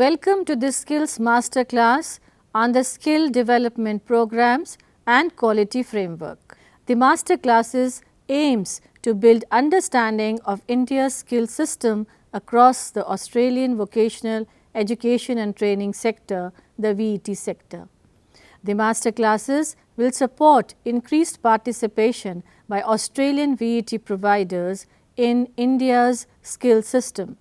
Welcome to this Skills Masterclass on the Skill Development Programs and Quality Framework. The Masterclasses aims to build understanding of India's skill system across the Australian vocational education and training sector, the VET sector. The Masterclasses will support increased participation by Australian VET providers in India's skill system.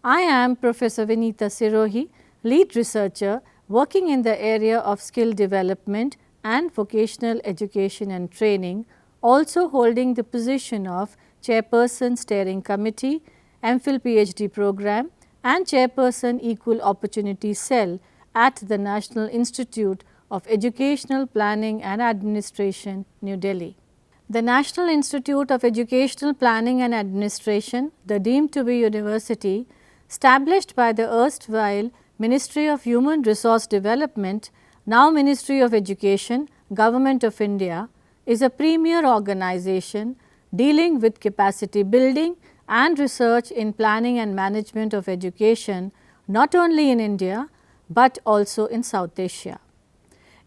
I am Professor Vinita Sirohi, lead researcher working in the area of skill development and vocational education and training, also holding the position of Chairperson Steering Committee, MPhil PhD Program and Chairperson Equal Opportunity Cell at the National Institute of Educational Planning and Administration, New Delhi. The National Institute of Educational Planning and Administration, the deemed to be university, established by the erstwhile Ministry of Human Resource Development, now Ministry of Education, Government of India, is a premier organization dealing with capacity building and research in planning and management of education, not only in India, but also in South Asia.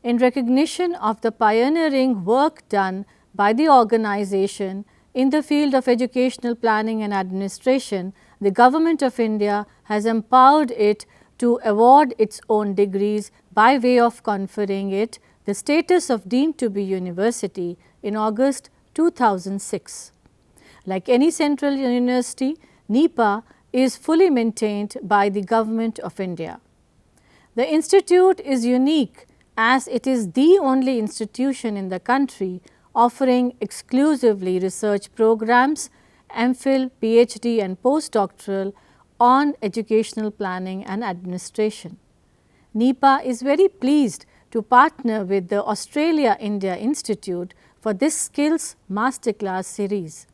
In recognition of the pioneering work done by the organization in the field of educational planning and administration, the Government of India has empowered it to award its own degrees by way of conferring it the status of deemed to be university in August 2006. Like any central university, NIPA is fully maintained by the Government of India. The institute is unique as it is the only institution in the country offering exclusively research programs, MPhil, PhD and postdoctoral on educational planning and administration. NIPA is very pleased to partner with the Australia India Institute for this Skills Masterclass series.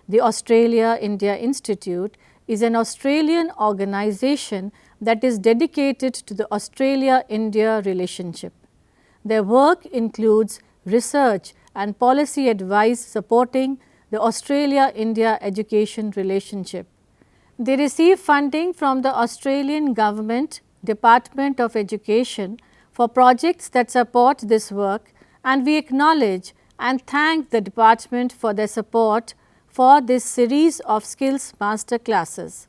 The Australia India Institute is an Australian organization that is dedicated to the Australia-India relationship. Their work includes research and policy advice supporting the Australia-India education relationship. They receive funding from the Australian Government Department of Education for projects that support this work, and we acknowledge and thank the department for their support for this series of skills masterclasses.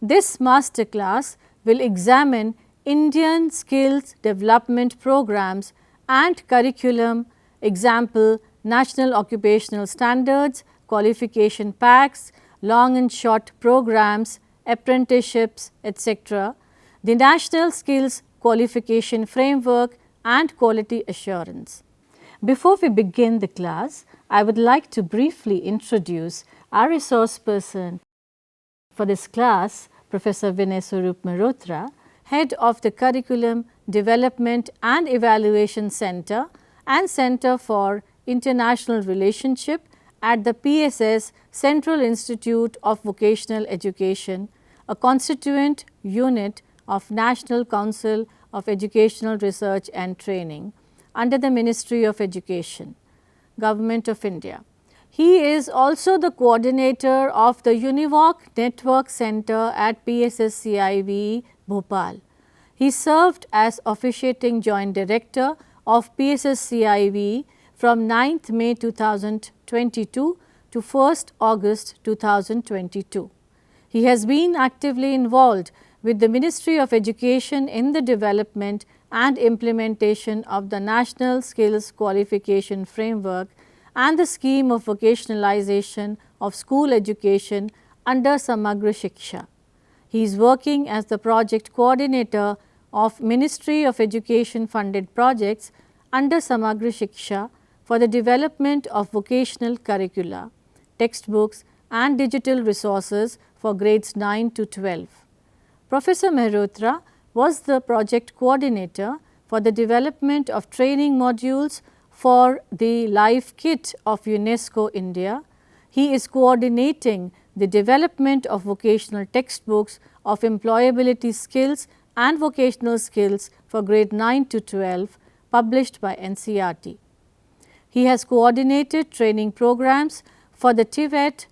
This masterclass will examine Indian skills development programs and curriculum, example National Occupational Standards, qualification packs, long and short programs, apprenticeships, etc., the National Skills Qualification Framework and quality assurance. Before we begin the class, I would like to briefly introduce our resource person for this class, Professor Vinay Swarup Mehrotra, Head of the Curriculum Development and Evaluation Center and Center for International Relationship at the PSS Central Institute of Vocational Education, a constituent unit of National Council of Educational Research and Training under the Ministry of Education, Government of India. He is also the coordinator of the Univoc Network Center at PSS CIV Bhopal. He served as officiating Joint Director of PSS CIV from 9th May 2022 to 1st August 2022. He has been actively involved with the Ministry of Education in the development and implementation of the National Skills Qualification Framework and the scheme of vocationalization of school education under Samagra Shiksha. He is working as the project coordinator of Ministry of Education funded projects under Samagra Shiksha for the development of vocational curricula, textbooks and digital resources for grades 9 to 12. Professor Mehrotra was the project coordinator for the development of training modules for the Life Kit of UNESCO India. He is coordinating the development of vocational textbooks of employability skills and vocational skills for grade 9 to 12 published by NCERT. He has coordinated training programs for the Tibet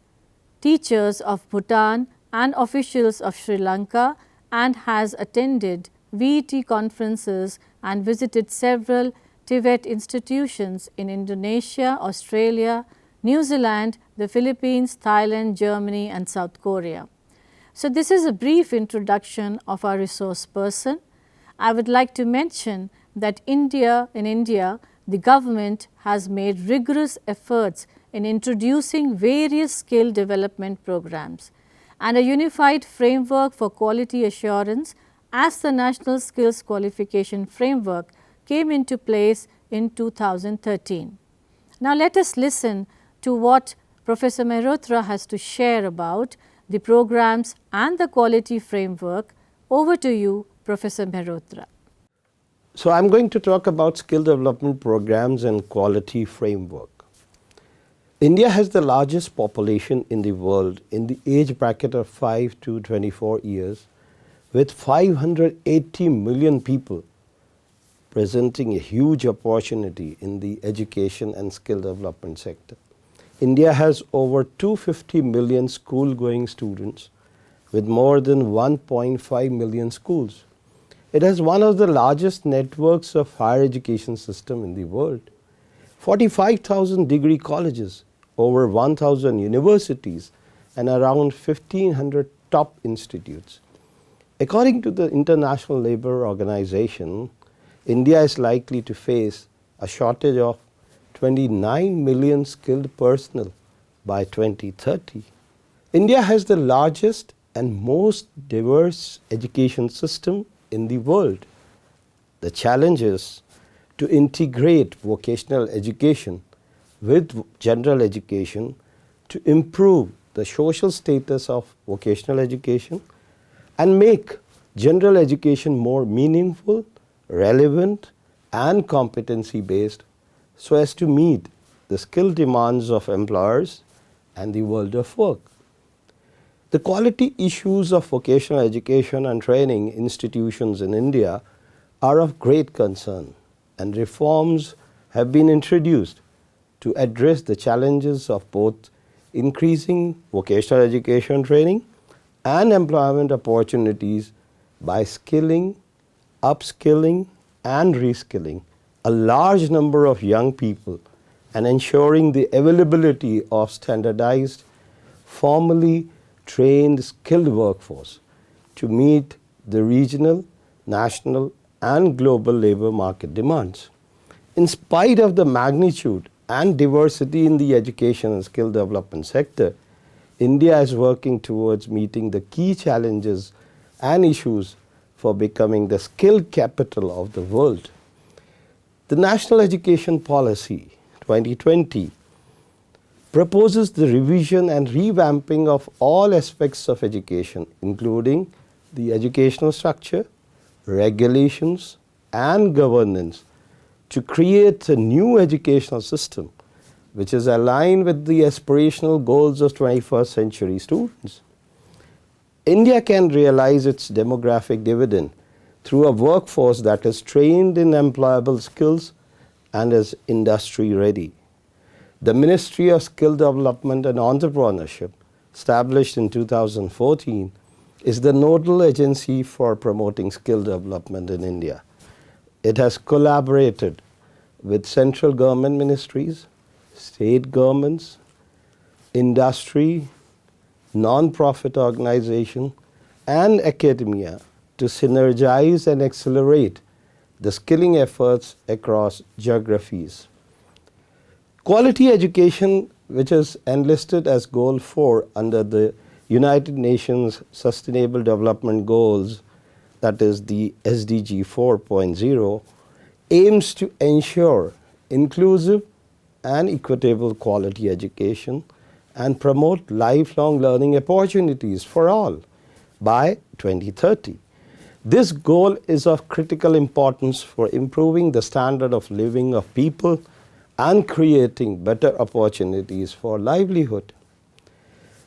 teachers of Bhutan and officials of Sri Lanka and has attended VET conferences and visited several TVET institutions in Indonesia, Australia, New Zealand, the Philippines, Thailand, Germany and South Korea. So, this is a brief introduction of our resource person. I would like to mention that in India, the government has made rigorous efforts in introducing various skill development programs and a unified framework for quality assurance as the National Skills Qualification Framework came into place in 2013. Now, let us listen to what Professor Mehrotra has to share about the programs and the quality framework. Over to you, Professor Mehrotra. So, I am going to talk about skill development programs and quality framework. India has the largest population in the world in the age bracket of 5 to 24 years, with 580 million people, presenting a huge opportunity in the education and skill development sector. India has over 250 million school-going students with more than 1.5 million schools. It has one of the largest networks of higher education system in the world. 45,000 degree colleges, over 1,000 universities and around 1,500 top institutes. According to the International Labour Organization, India is likely to face a shortage of 29 million skilled personnel by 2030. India has the largest and most diverse education system in the world. The challenge is to integrate vocational education with general education to improve the social status of vocational education and make general education more meaningful, relevant and competency based so as to meet the skill demands of employers and the world of work. The quality issues of vocational education and training institutions in India are of great concern, and reforms have been introduced to address the challenges of both increasing vocational education training and employment opportunities by skilling, upskilling and reskilling a large number of young people and ensuring the availability of standardized, formally trained skilled workforce to meet the regional, national and global labour market demands. In spite of the magnitude and diversity in the education and skill development sector, India is working towards meeting the key challenges and issues for becoming the skill capital of the world. The National Education Policy 2020 proposes the revision and revamping of all aspects of education, including the educational structure, regulations and governance, to create a new educational system which is aligned with the aspirational goals of 21st century students. India can realize its demographic dividend through a workforce that is trained in employable skills and is industry ready. The Ministry of Skill Development and Entrepreneurship, established in 2014, is the nodal agency for promoting skill development in India. It has collaborated with central government ministries, state governments, industry, non-profit organization and academia to synergize and accelerate the skilling efforts across geographies. Quality education, which is enlisted as Goal 4 under the United Nations Sustainable Development Goals, that is the SDG 4.0, aims to ensure inclusive and equitable quality education and promote lifelong learning opportunities for all by 2030. This goal is of critical importance for improving the standard of living of people and creating better opportunities for livelihood.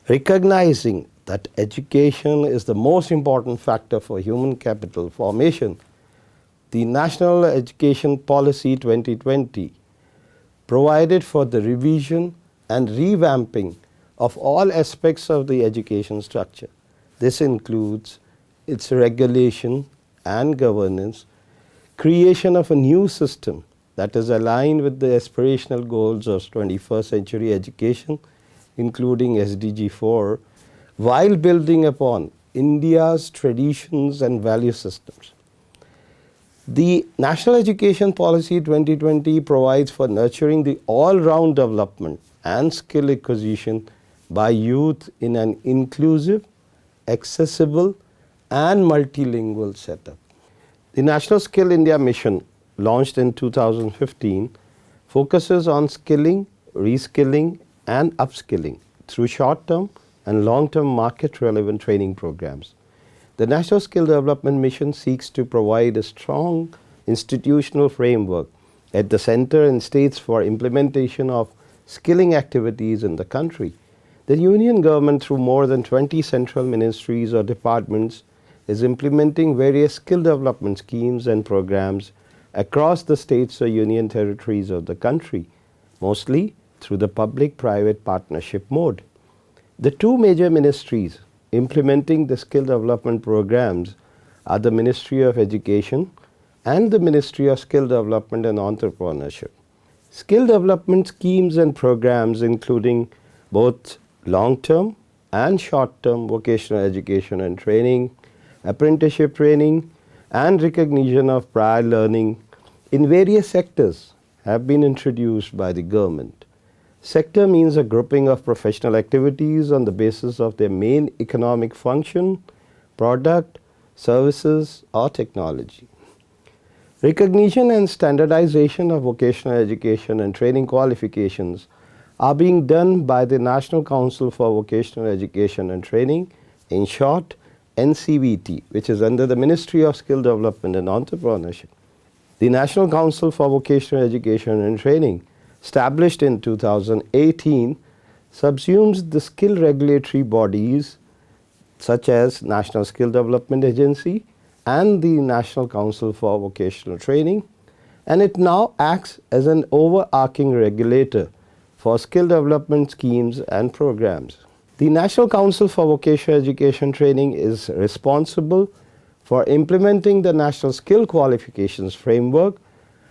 Recognizing that education is the most important factor for human capital formation, the National Education Policy 2020 provided for the revision and revamping of all aspects of the education structure. This includes its regulation and governance, creation of a new system that is aligned with the aspirational goals of 21st century education, including SDG 4, while building upon India's traditions and value systems. The National Education Policy 2020 provides for nurturing the all-round development and skill acquisition by youth in an inclusive, accessible, and multilingual setup. The National Skill India Mission, launched in 2015, focuses on skilling, reskilling, and upskilling through short-term and long-term market-relevant training programs. The National Skill Development Mission seeks to provide a strong institutional framework at the center and states for implementation of skilling activities in the country. The Union Government, through more than 20 central ministries or departments, is implementing various skill development schemes and programs across the states or union territories of the country, mostly through the public-private partnership mode. The two major ministries implementing the skill development programs are the Ministry of Education and the Ministry of Skill Development and Entrepreneurship. Skill development schemes and programs, including both long-term and short-term vocational education and training, apprenticeship training, and recognition of prior learning in various sectors, have been introduced by the government. Sector means a grouping of professional activities on the basis of their main economic function, product, services, or technology. Recognition and standardization of vocational education and training qualifications are being done by the National Council for Vocational Education and Training, in short, NCVT, which is under the Ministry of Skill Development and Entrepreneurship. The National Council for Vocational Education and Training, established in 2018, subsumes the skill regulatory bodies such as National Skill Development Agency and the National Council for Vocational Training, and it now acts as an overarching regulator for skill development schemes and programs. The National Council for Vocational Education Training is responsible for implementing the National Skill Qualifications Framework,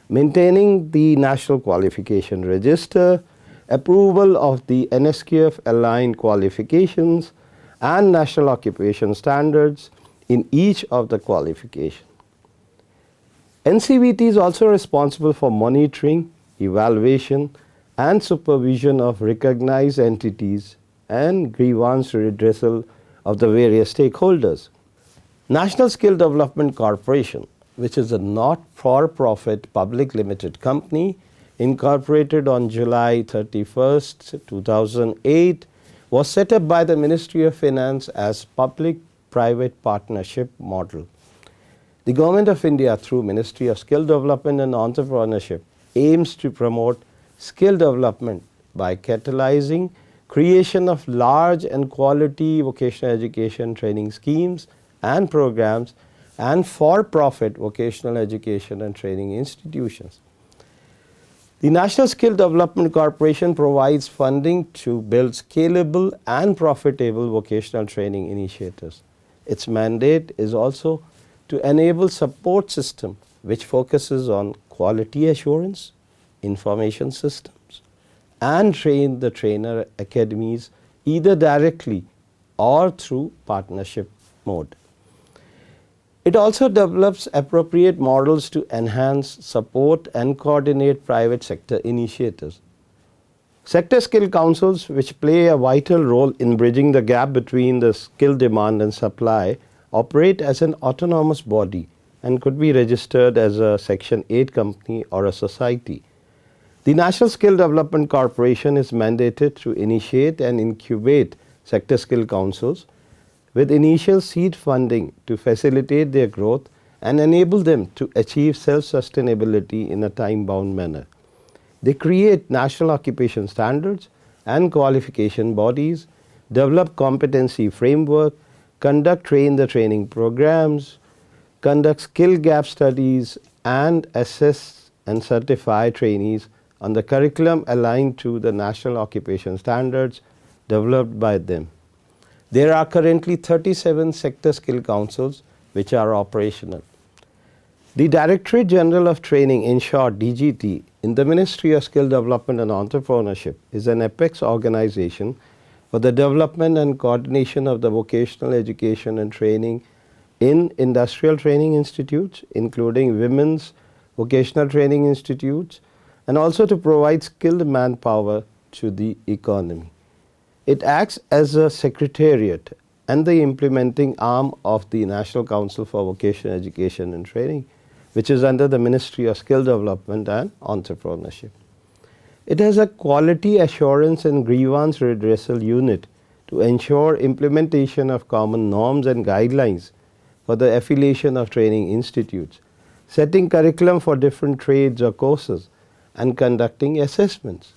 maintaining the National Qualification Register, approval of the NSQF aligned qualifications, and National Occupation Standards in each of the qualifications. NCVT is also responsible for monitoring, evaluation, and supervision of recognized entities and grievance redressal of the various stakeholders. National Skill Development Corporation, which is a not-for-profit public limited company incorporated on July 31st, 2008, was set up by the Ministry of Finance as public-private partnership model. The Government of India, through Ministry of Skill Development and Entrepreneurship, aims to promote skill development by catalyzing creation of large and quality vocational education training schemes and programs and for-profit vocational education and training institutions. The National Skill Development Corporation provides funding to build scalable and profitable vocational training initiatives. Its mandate is also to enable support system which focuses on quality assurance, information systems, and train the trainer academies either directly or through partnership mode. It also develops appropriate models to enhance, support, and coordinate private sector initiatives. Sector skill councils, which play a vital role in bridging the gap between the skill demand and supply, operate as an autonomous body and could be registered as a Section 8 company or a society. The National Skill Development Corporation is mandated to initiate and incubate sector skill councils with initial seed funding to facilitate their growth and enable them to achieve self-sustainability in a time-bound manner. They create national occupation standards and qualification bodies, develop competency framework, conduct train-the-training programs, conduct skill gap studies, and assess and certify trainees on the curriculum aligned to the national occupation standards developed by them. There are currently 37 sector skill councils which are operational. The Directorate General of Training, in short DGT, in the Ministry of Skill Development and Entrepreneurship is an apex organization for the development and coordination of the vocational education and training in industrial training institutes, including women's vocational training institutes, and also to provide skilled manpower to the economy. It acts as a secretariat and the implementing arm of the National Council for Vocational Education and Training, which is under the Ministry of Skill Development and Entrepreneurship. It has a quality assurance and grievance redressal unit to ensure implementation of common norms and guidelines for the affiliation of training institutes, setting curriculum for different trades or courses, and conducting assessments.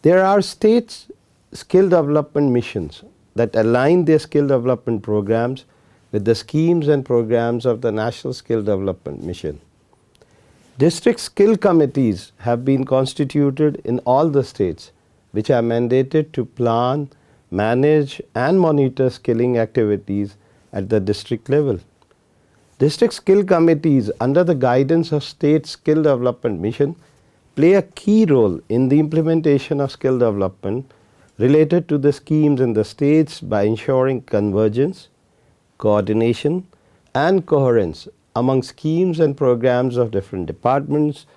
There are state skill development missions that align their skill development programs with the schemes and programs of the National Skill Development Mission. District skill committees have been constituted in all the states, which are mandated to plan, manage, and monitor skilling activities at the district level. District skill committees, under the guidance of State Skill Development Mission, play a key role in the implementation of skill development related to the schemes in the states by ensuring convergence, coordination, and coherence among schemes and programs of different departments,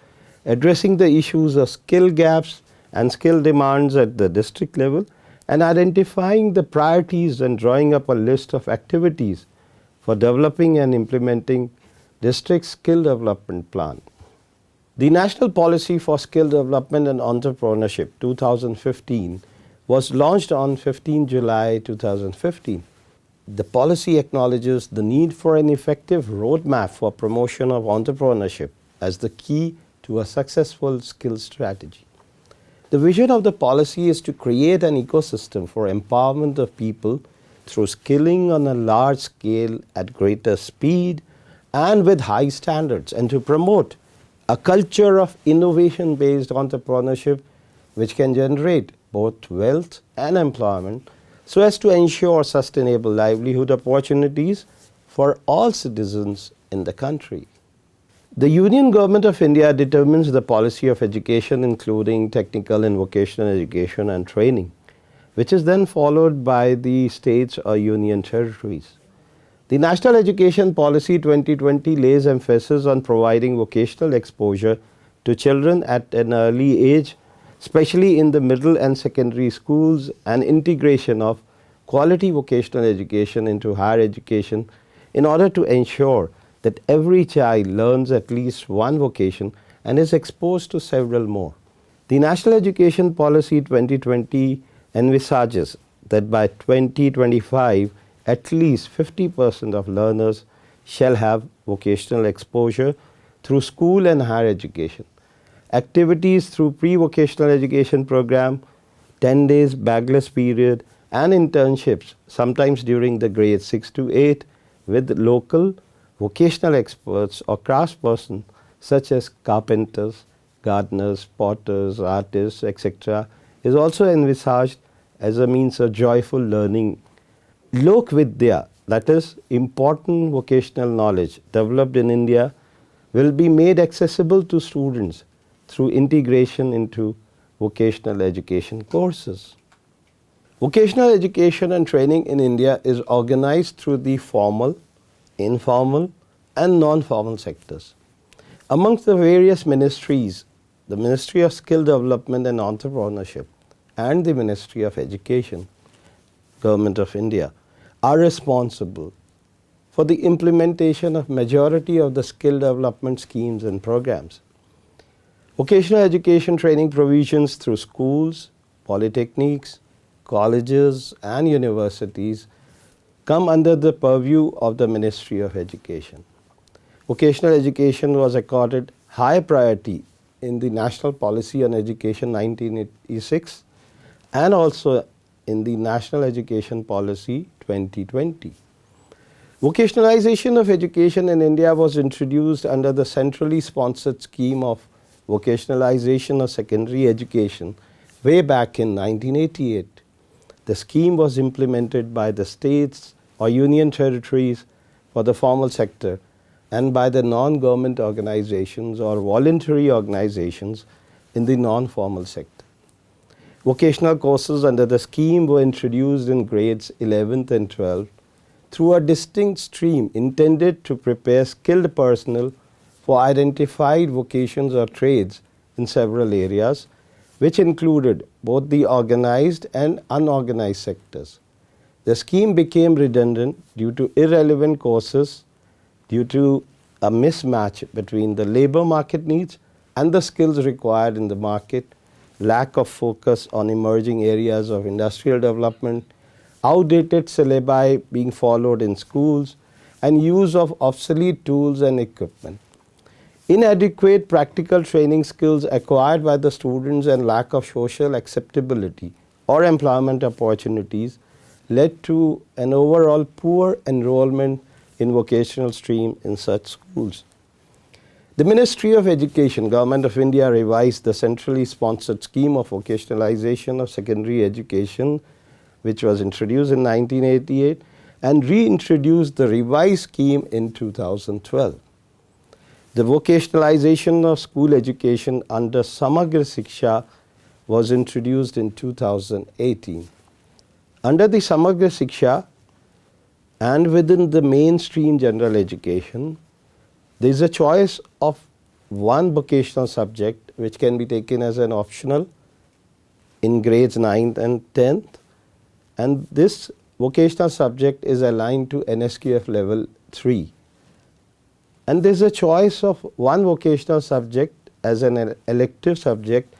addressing the issues of skill gaps and skill demands at the district level, and identifying the priorities and drawing up a list of activities for developing and implementing district skill development plan. The National Policy for Skill Development and Entrepreneurship 2015 was launched on 15 July 2015. The policy acknowledges the need for an effective roadmap for promotion of entrepreneurship as the key to a successful skill strategy. The vision of the policy is to create an ecosystem for empowerment of people through skilling on a large scale at greater speed and with high standards, and to promote a culture of innovation-based entrepreneurship which can generate both wealth and employment so as to ensure sustainable livelihood opportunities for all citizens in the country. The Union Government of India determines the policy of education, including technical and vocational education and training, which is then followed by the states or union territories. The National Education Policy 2020 lays emphasis on providing vocational exposure to children at an early age, especially in the middle and secondary schools, and integration of quality vocational education into higher education in order to ensure that every child learns at least one vocation and is exposed to several more. The National Education Policy 2020 envisages that by 2025, at least 50% of learners shall have vocational exposure through school and higher education. Activities through pre-vocational education program, 10 days bagless period, and internships, sometimes during the grades 6 to 8, with local vocational experts or craftspersons such as carpenters, gardeners, potters, artists, etc., is also envisaged as a means of joyful learning. Lok Vidya, that is, important vocational knowledge developed in India, will be made accessible to students through integration into vocational education courses. Vocational education and training in India is organized through the formal, informal, and non-formal sectors. Amongst the various ministries, the Ministry of Skill Development and Entrepreneurship and the Ministry of Education, Government of India, are responsible for the implementation of majority of the skill development schemes and programs. Vocational education training provisions through schools, polytechnics, colleges, and universities come under the purview of the Ministry of Education. Vocational education was accorded high priority in the National Policy on Education 1986 and also in the National Education Policy 2020. Vocationalization of education in India was introduced under the centrally sponsored scheme of vocationalization of secondary education way back in 1988. The scheme was implemented by the states or union territories for the formal sector and by the non-government organizations or voluntary organizations in the non-formal sector. Vocational courses under the scheme were introduced in grades 11th and 12th through a distinct stream intended to prepare skilled personnel for identified vocations or trades in several areas, which included both the organized and unorganized sectors. The scheme became redundant due to irrelevant courses, due to a mismatch between the labor market needs and the skills required in the market, lack of focus on emerging areas of industrial development, outdated syllabi being followed in schools, and use of obsolete tools and equipment. Inadequate practical training skills acquired by the students and lack of social acceptability or employment opportunities led to an overall poor enrollment in vocational stream in such schools. The Ministry of Education, Government of India, revised the centrally sponsored scheme of vocationalization of secondary education, which was introduced in 1988, and reintroduced the revised scheme in 2012. The vocationalization of school education under Samagra Shiksha was introduced in 2018. Under the Samagra Shiksha and within the mainstream general education, there is a choice of one vocational subject which can be taken as an optional in grades 9th and 10th, and this vocational subject is aligned to NSQF level 3. And there is a choice of one vocational subject as an elective subject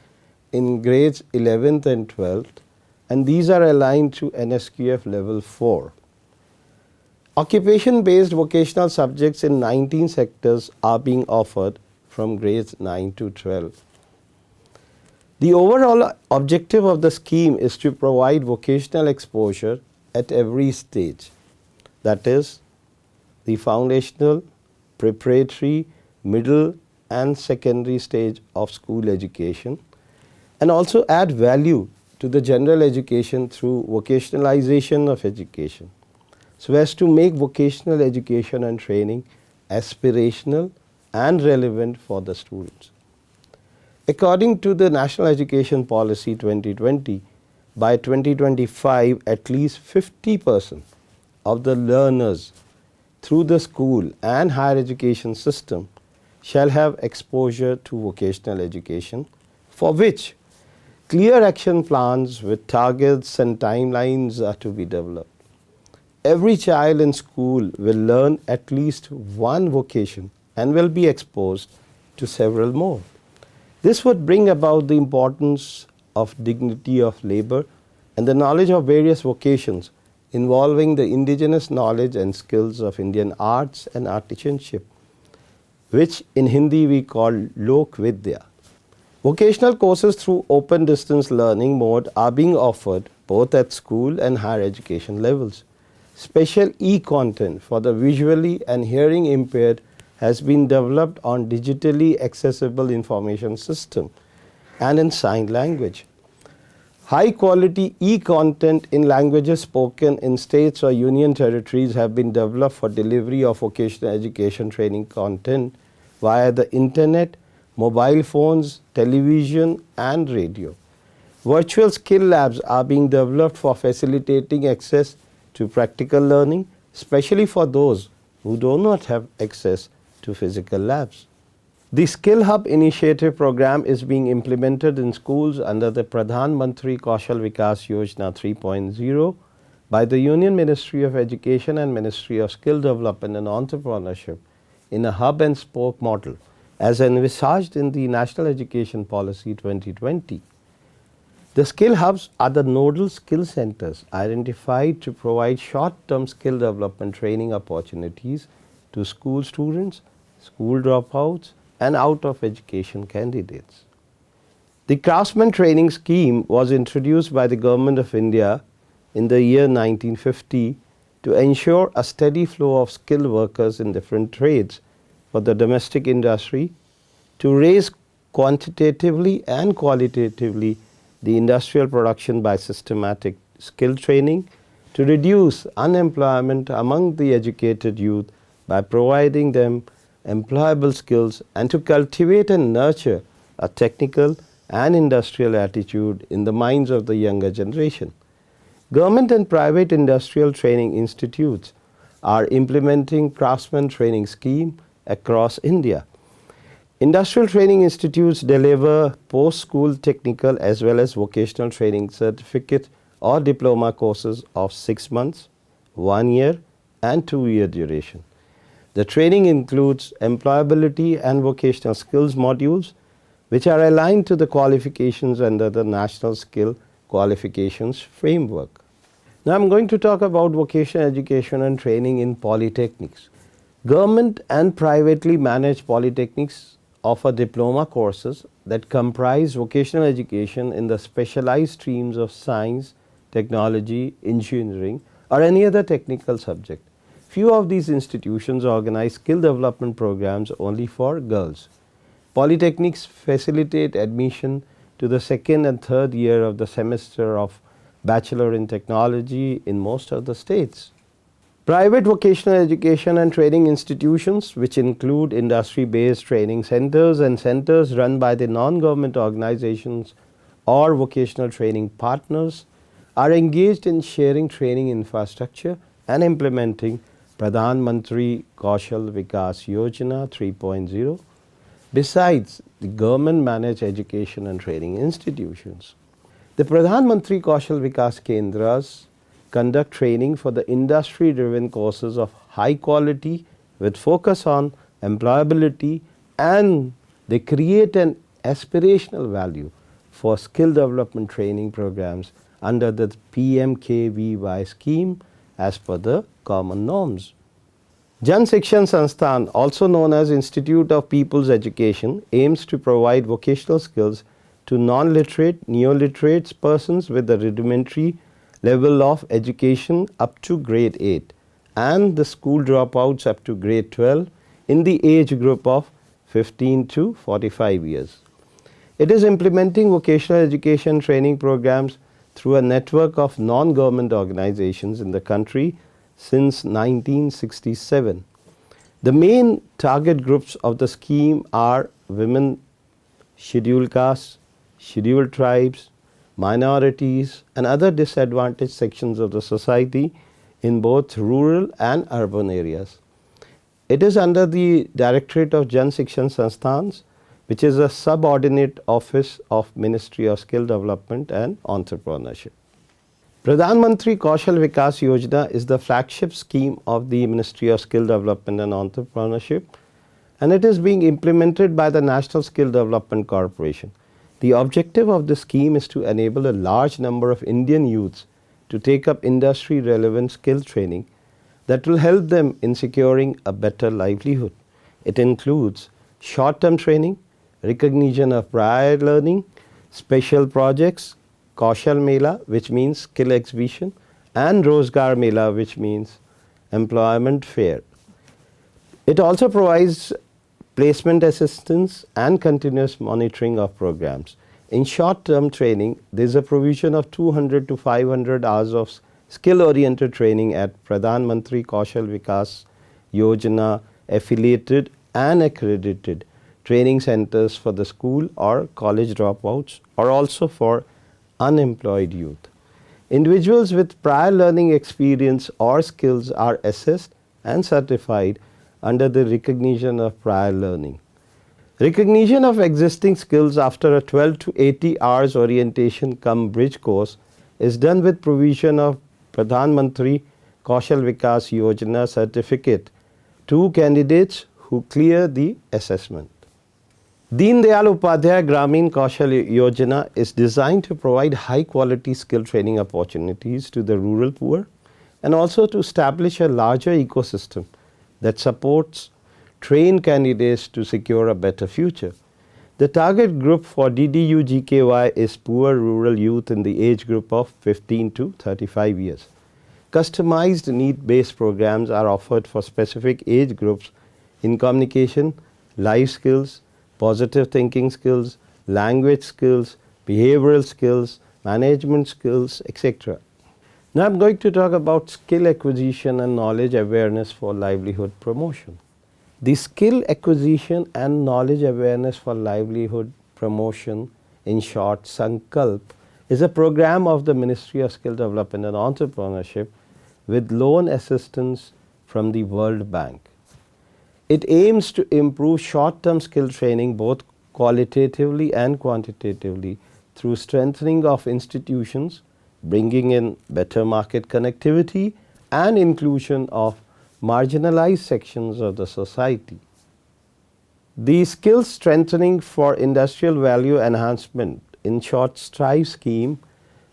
in grades 11th and 12th, and these are aligned to NSQF level 4. Occupation-based vocational subjects in 19 sectors are being offered from grades 9 to 12. The overall objective of the scheme is to provide vocational exposure at every stage, that is, the foundational, preparatory, middle and secondary stage of school education, and also add value to the general education through vocationalization of education, so as to make vocational education and training aspirational and relevant for the students. According to the National Education Policy 2020, by 2025 at least 50% of the learners through the school and higher education system shall have exposure to vocational education, for which clear action plans with targets and timelines are to be developed. Every child in school will learn at least one vocation and will be exposed to several more. This would bring about the importance of dignity of labor and the knowledge of various vocations involving the indigenous knowledge and skills of Indian arts and artisanship, which in Hindi we call Lok Vidya. Vocational courses through open distance learning mode are being offered both at school and higher education levels. Special e-content for the visually and hearing impaired has been developed on digitally accessible information system and in sign language. High quality e-content in languages spoken in states or union territories have been developed for delivery of vocational education training content via the internet, mobile phones, television and radio. Virtual skill labs are being developed for facilitating access to practical learning, especially for those who do not have access to physical labs. The Skill Hub initiative program is being implemented in schools under the Pradhan Mantri Kaushal Vikas Yojana 3.0 by the Union Ministry of Education and Ministry of Skill Development and Entrepreneurship in a hub and spoke model as envisaged in the National Education Policy 2020. The skill hubs are the nodal skill centers identified to provide short-term skill development training opportunities to school students, school dropouts, and out-of-education candidates. The Craftsman Training Scheme was introduced by the Government of India in the year 1950 to ensure a steady flow of skilled workers in different trades for the domestic industry, to raise quantitatively and qualitatively the industrial production by systematic skill training to reduce unemployment among the educated youth by providing them employable skills and to cultivate and nurture a technical and industrial attitude in the minds of the younger generation. Government and private industrial training institutes are implementing craftsman training scheme across India. Industrial training institutes deliver post-school technical as well as vocational training certificate or diploma courses of 6 months, 1 year and 2-year duration. The training includes employability and vocational skills modules which are aligned to the qualifications under the National Skill Qualifications Framework. Now I'm going to talk about vocational education and training in polytechnics. Government and privately managed polytechnics offer diploma courses that comprise vocational education in the specialized streams of science, technology, engineering, or any other technical subject. Few of these institutions organize skill development programs only for girls. Polytechnics facilitate admission to the second and third year of the semester of Bachelor in Technology in most of the states. Private vocational education and training institutions, which include industry-based training centers and centers run by the non-government organizations or vocational training partners, are engaged in sharing training infrastructure and implementing Pradhan Mantri Kaushal Vikas Yojana 3.0, besides the government-managed education and training institutions. The Pradhan Mantri Kaushal Vikas Kendras conduct training for the industry-driven courses of high quality with focus on employability, and they create an aspirational value for skill development training programs under the PMKVY scheme as per the common norms. Jan Shikshan Sansthan, also known as Institute of People's Education, aims to provide vocational skills to non-literate, neo-literate persons with a rudimentary level of education up to grade 8 and the school dropouts up to grade 12 in the age group of 15 to 45 years. It is implementing vocational education training programs through a network of non-government organizations in the country since 1967. The main target groups of the scheme are women, scheduled castes, scheduled tribes, minorities and other disadvantaged sections of the society in both rural and urban areas. It is under the Directorate of Jan Shikshan Sansthaans, which is a subordinate office of Ministry of Skill Development and Entrepreneurship. Pradhan Mantri Kaushal Vikas Yojana is the flagship scheme of the Ministry of Skill Development and Entrepreneurship, and it is being implemented by the National Skill Development Corporation. The objective of the scheme is to enable a large number of Indian youths to take up industry-relevant skill training that will help them in securing a better livelihood. It includes short-term training, recognition of prior learning, special projects, Kaushal Mela, which means skill exhibition, and Rozgar Mela, which means employment fair. It also provides placement assistance and continuous monitoring of programs. In short-term training, there is a provision of 200 to 500 hours of skill-oriented training at Pradhan Mantri Kaushal Vikas Yojana affiliated and accredited training centers for the school or college dropouts, or also for unemployed youth. Individuals with prior learning experience or skills are assessed and certified under the recognition of prior learning. Recognition of existing skills after a 12 to 80 hours orientation cum bridge course is done with provision of Pradhan Mantri Kaushal Vikas Yojana certificate to candidates who clear the assessment. Deen Dayal Upadhyay Gramin Kaushal Yojana is designed to provide high quality skill training opportunities to the rural poor and also to establish a larger ecosystem that supports trained candidates to secure a better future. The target group for DDU-GKY is poor rural youth in the age group of 15 to 35 years. Customized need-based programs are offered for specific age groups in communication, life skills, positive thinking skills, language skills, behavioral skills, management skills, etc. Now I'm going to talk about skill acquisition and knowledge awareness for livelihood promotion. The skill acquisition and knowledge awareness for livelihood promotion, in short Sankalp, is a program of the Ministry of Skill Development and Entrepreneurship with loan assistance from the World Bank. It aims to improve short-term skill training both qualitatively and quantitatively through strengthening of institutions, bringing in better market connectivity and inclusion of marginalized sections of the society. The Skill Strengthening for Industrial Value Enhancement, in short STRIVE scheme,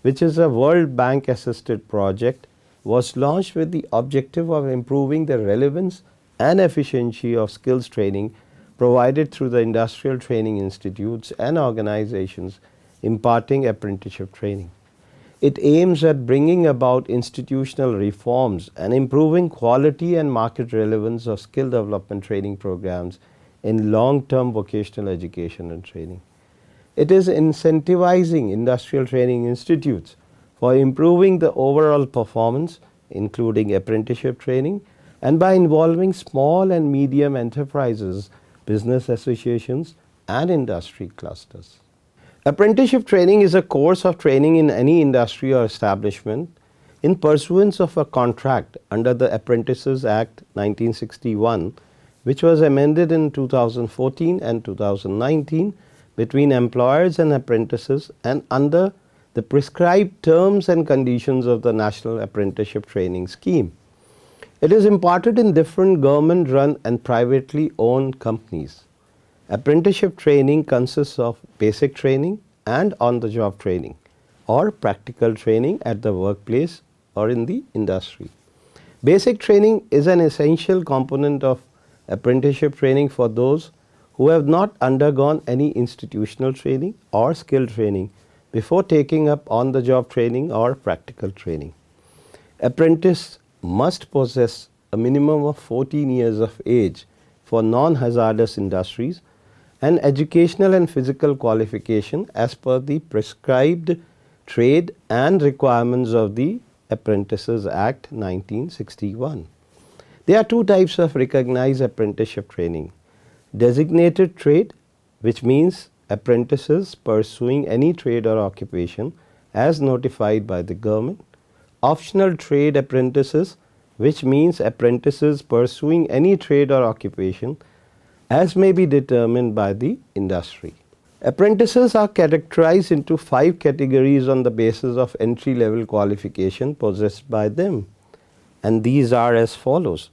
which is a World Bank assisted project, was launched with the objective of improving the relevance and efficiency of skills training provided through the industrial training institutes and organizations imparting apprenticeship training. It aims at bringing about institutional reforms and improving quality and market relevance of skill development training programs in long-term vocational education and training. It is incentivizing industrial training institutes for improving the overall performance, including apprenticeship training, and by involving small and medium enterprises, business associations, and industry clusters. Apprenticeship training is a course of training in any industry or establishment in pursuance of a contract under the Apprentices Act 1961, which was amended in 2014 and 2019 between employers and apprentices and under the prescribed terms and conditions of the National Apprenticeship Training Scheme. It is imparted in different government-run and privately owned companies. Apprenticeship training consists of basic training and on-the-job training, or practical training at the workplace or in the industry. Basic training is an essential component of apprenticeship training for those who have not undergone any institutional training or skill training before taking up on-the-job training or practical training. Apprentice must possess a minimum of 14 years of age for non-hazardous industries and educational and physical qualification as per the prescribed trade and requirements of the Apprentices Act 1961. There are two types of recognized apprenticeship training. Designated trade, which means apprentices pursuing any trade or occupation as notified by the government. Optional trade apprentices, which means apprentices pursuing any trade or occupation as may be determined by the industry. Apprentices are categorized into 5 categories on the basis of entry-level qualification possessed by them, and these are as follows: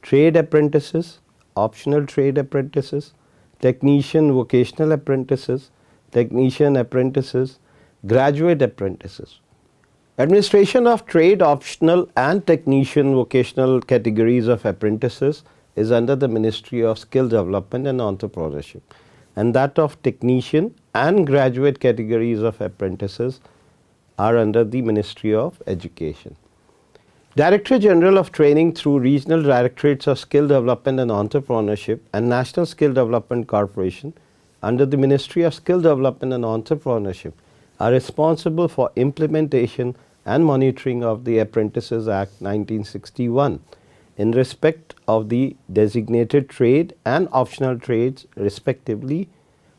trade apprentices, optional trade apprentices, technician vocational apprentices, technician apprentices, graduate apprentices. Administration of trade, optional and technician vocational categories of apprentices is under the Ministry of Skill Development and Entrepreneurship, and that of technician and graduate categories of apprentices are under the Ministry of Education. Directorate General of Training through Regional Directorates of Skill Development and Entrepreneurship and National Skill Development Corporation under the Ministry of Skill Development and Entrepreneurship are responsible for implementation and monitoring of the Apprentices Act 1961 in respect of the designated trade and optional trades respectively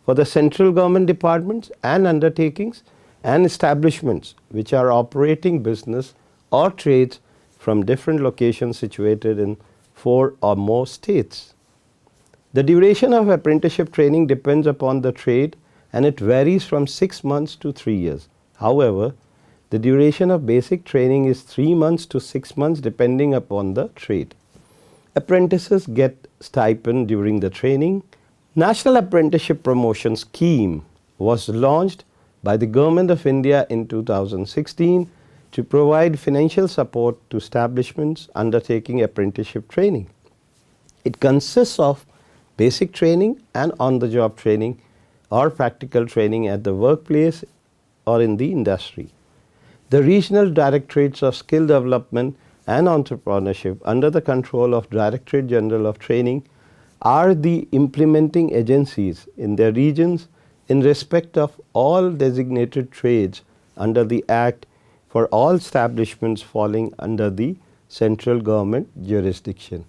for the central government departments and undertakings and establishments which are operating business or trades from different locations situated in 4 or more states. The duration of apprenticeship training depends upon the trade and it varies from 6 months to 3 years. However, the duration of basic training is 3 months to 6 months depending upon the trade. Apprentices get stipend during the training. National Apprenticeship Promotion Scheme was launched by the Government of India in 2016 to provide financial support to establishments undertaking apprenticeship training. It consists of basic training and on-the-job training or practical training at the workplace or in the industry. The regional directorates of skill development and entrepreneurship under the control of Directorate General of Training are the implementing agencies in their regions in respect of all designated trades under the Act for all establishments falling under the central government jurisdiction.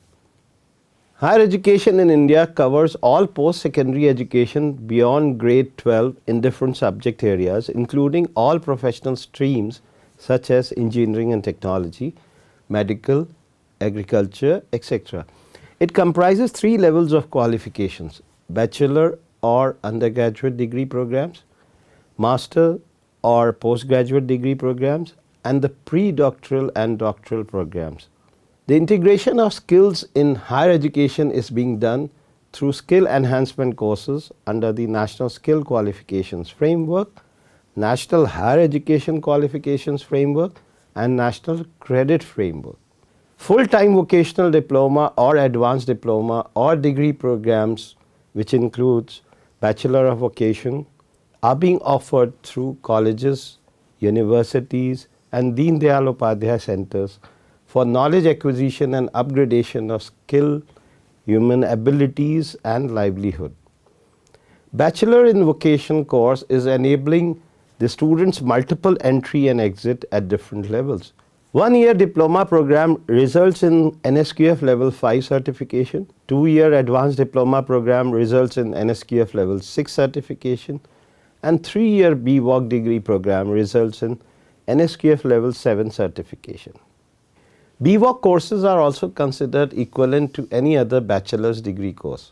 Higher education in India covers all post-secondary education beyond grade 12 in different subject areas, including all professional streams such as engineering and technology, medical, agriculture, etc. It comprises 3 levels of qualifications: bachelor or undergraduate degree programs, master or postgraduate degree programs, and the pre-doctoral and doctoral programs. The integration of skills in higher education is being done through skill enhancement courses under the National Skill Qualifications Framework, National Higher Education Qualifications Framework, and National Credit Framework. Full-time vocational diploma or advanced diploma or degree programs, which includes Bachelor of Vocation, are being offered through colleges, universities, and Deen Dayal Upadhyay centers for knowledge acquisition and upgradation of skill, human abilities, and livelihood. Bachelor in Vocation course is enabling the students multiple entry and exit at different levels. 1-year diploma program results in NSQF level 5 certification. 2-year advanced diploma program results in NSQF level 6 certification. And 3-year BVOC degree program results in NSQF level 7 certification. BVOC courses are also considered equivalent to any other bachelor's degree course.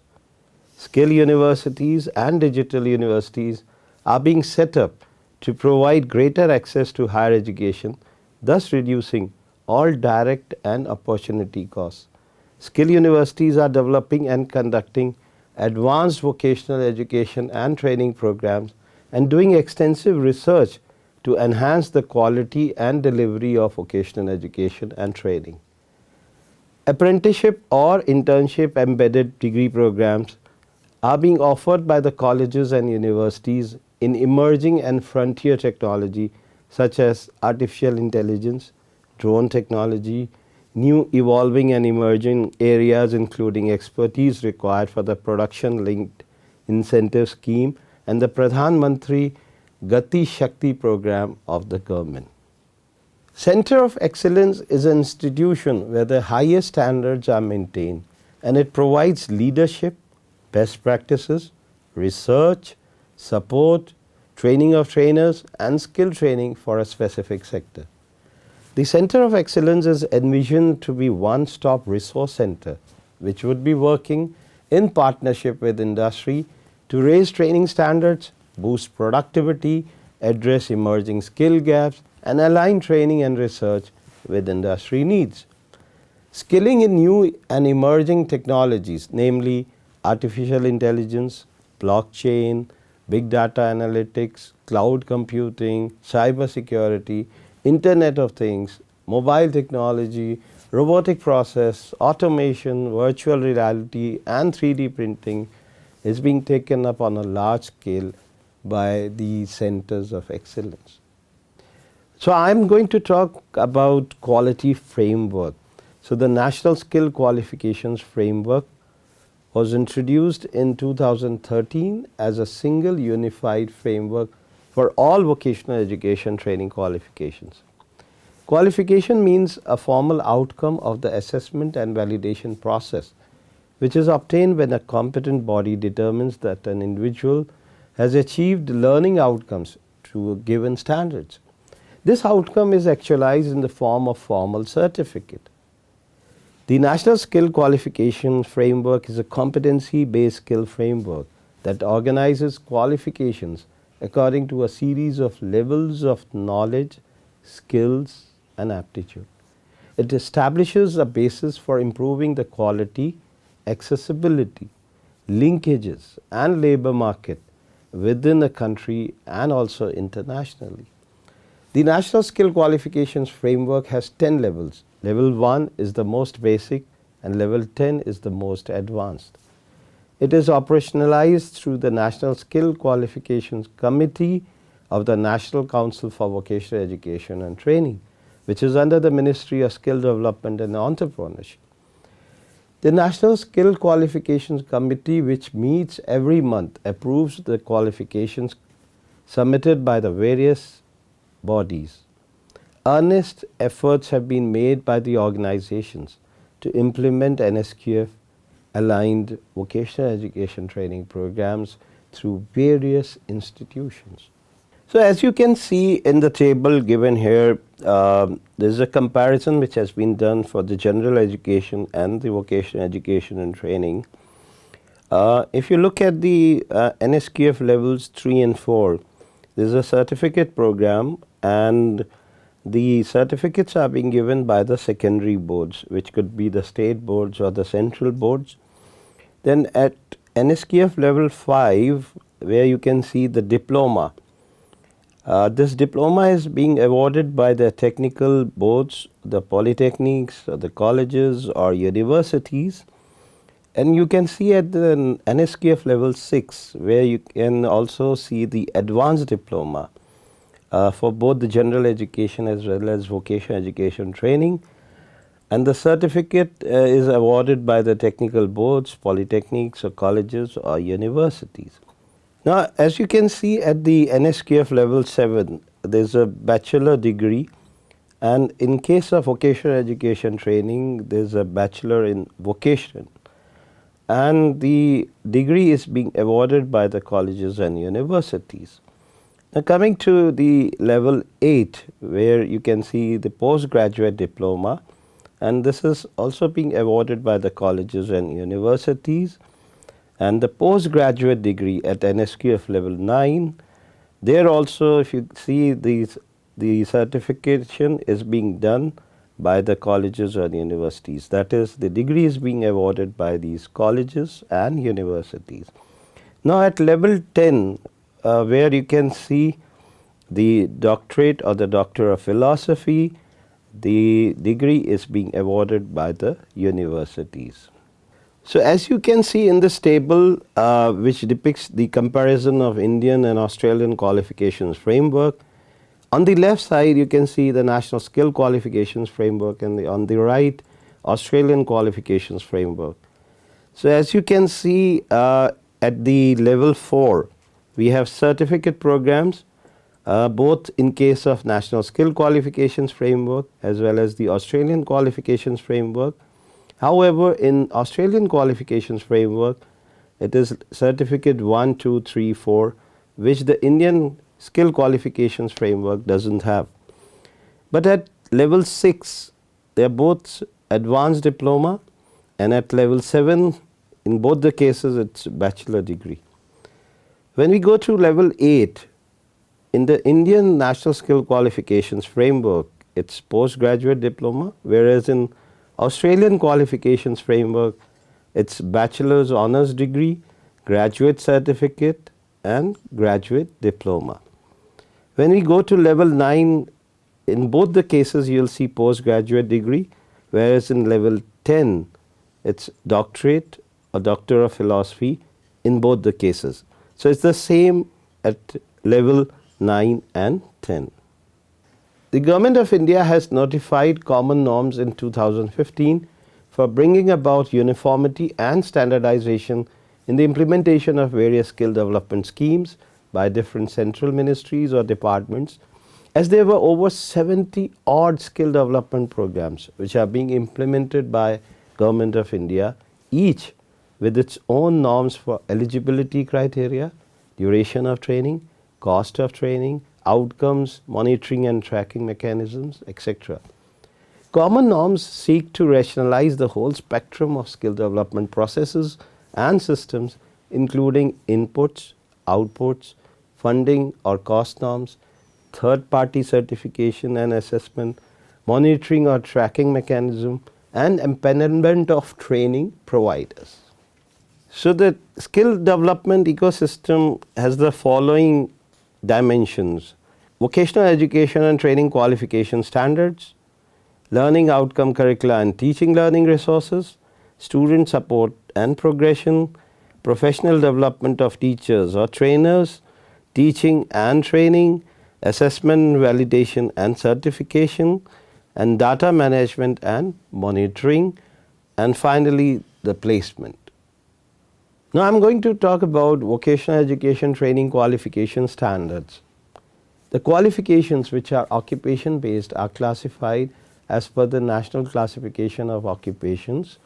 Skill universities and digital universities are being set up to provide greater access to higher education, thus reducing all direct and opportunity costs. Skill universities are developing and conducting advanced vocational education and training programs and doing extensive research to enhance the quality and delivery of vocational education and training. Apprenticeship or internship embedded degree programs are being offered by the colleges and universities in emerging and frontier technology such as artificial intelligence, drone technology, new evolving and emerging areas including expertise required for the production linked incentive scheme and the Pradhan Mantri Gati Shakti program of the government. Center of Excellence is an institution where the highest standards are maintained, and it provides leadership, best practices, research, support, training of trainers, and skill training for a specific sector. The Center of Excellence is envisioned to be one-stop resource center which would be working in partnership with industry to raise training standards, boost productivity, address emerging skill gaps, and align training and research with industry needs. Skilling in new and emerging technologies, namely artificial intelligence, blockchain, big data analytics, cloud computing, cyber security, Internet of Things, mobile technology, robotic process, automation, virtual reality, and 3D printing is being taken up on a large scale by the centers of excellence. So I am going to talk about quality framework. So the National Skill Qualifications Framework was introduced in 2013 as a single unified framework for all vocational education training qualifications. Qualification means a formal outcome of the assessment and validation process, which is obtained when a competent body determines that an individual has achieved learning outcomes to given standards. This outcome is actualized in the form of formal certificate. The National Skill Qualification Framework is a competency-based skill framework that organizes qualifications according to a series of levels of knowledge, skills, and aptitude. It establishes a basis for improving the quality, accessibility, linkages, and labor market within a country and also internationally. The National Skill Qualifications Framework has 10 levels. Level 1 is the most basic and level 10 is the most advanced. It is operationalized through the National Skill Qualifications Committee of the National Council for Vocational Education and Training, which is under the Ministry of Skill Development and Entrepreneurship. The National Skill Qualifications Committee, which meets every month, approves the qualifications submitted by the various bodies. earnest efforts have been made by the organizations to implement NSQF aligned vocational education training programs through various institutions. So as you can see in the table given here, there is a comparison which has been done for the general education and the vocational education and training. If you look at the NSQF levels 3 and 4, there is a certificate program, and the certificates are being given by the secondary boards, which could be the state boards or the central boards. Then at NSQF level 5, where you can see the diploma, this diploma is being awarded by the technical boards, the polytechnics, or the colleges or universities. And you can see at the NSQF level 6, where you can also see the advanced diploma for both the general education as well as vocational education training. And the certificate is awarded by the technical boards, polytechnics or colleges or universities. Now, as you can see at the NSQF level 7, there is a bachelor degree, and in case of vocational education training, there is a bachelor in vocation, and the degree is being awarded by the colleges and universities. Now, coming to the level 8, where you can see the postgraduate diploma, and this is also being awarded by the colleges and universities. And the postgraduate degree at NSQF level 9, there also, if you see, the certification is being done by the colleges or the universities. That is, the degree is being awarded by these colleges and universities. Now at level 10, where you can see the doctorate or the Doctor of Philosophy, the degree is being awarded by the universities. So as you can see in this table, which depicts the comparison of Indian and Australian qualifications framework, on the left side you can see the National Skill Qualifications Framework, and on the right, Australian Qualifications Framework. So as you can see at the level 4, we have certificate programs, both in case of National Skill Qualifications Framework as well as the Australian Qualifications Framework. However, in Australian Qualifications Framework, it is certificate 1, 2, 3, 4, which the Indian Skill Qualifications Framework doesn't have. But at level 6, they are both advanced diploma, and at level 7, in both the cases, it's bachelor degree. When we go to level 8, in the Indian National Skill Qualifications Framework, it's postgraduate diploma, whereas in Australian Qualifications Framework, it's bachelor's honours degree, graduate certificate and graduate diploma. When we go to level 9, in both the cases you will see postgraduate degree, whereas in level 10, it's doctorate or Doctor of Philosophy in both the cases. So it's the same at level 9 and 10. The Government of India has notified common norms in 2015 for bringing about uniformity and standardization in the implementation of various skill development schemes by different central ministries or departments, as there were over 70 odd skill development programs which are being implemented by Government of India, each with its own norms for eligibility criteria, duration of training, cost of training, outcomes, monitoring and tracking mechanisms, etc. Common norms seek to rationalize the whole spectrum of skill development processes and systems, including inputs, outputs, funding or cost norms, third-party certification and assessment, monitoring or tracking mechanism, and empanelment of training providers. So the skill development ecosystem has the following dimensions: vocational education and training qualification standards, learning outcome curricula and teaching learning resources, student support and progression, professional development of teachers or trainers, teaching and training, assessment, validation and certification, and data management and monitoring, and finally the placement. Now I am going to talk about vocational education training qualification standards. The qualifications which are occupation based are classified as per the National Classification of Occupations.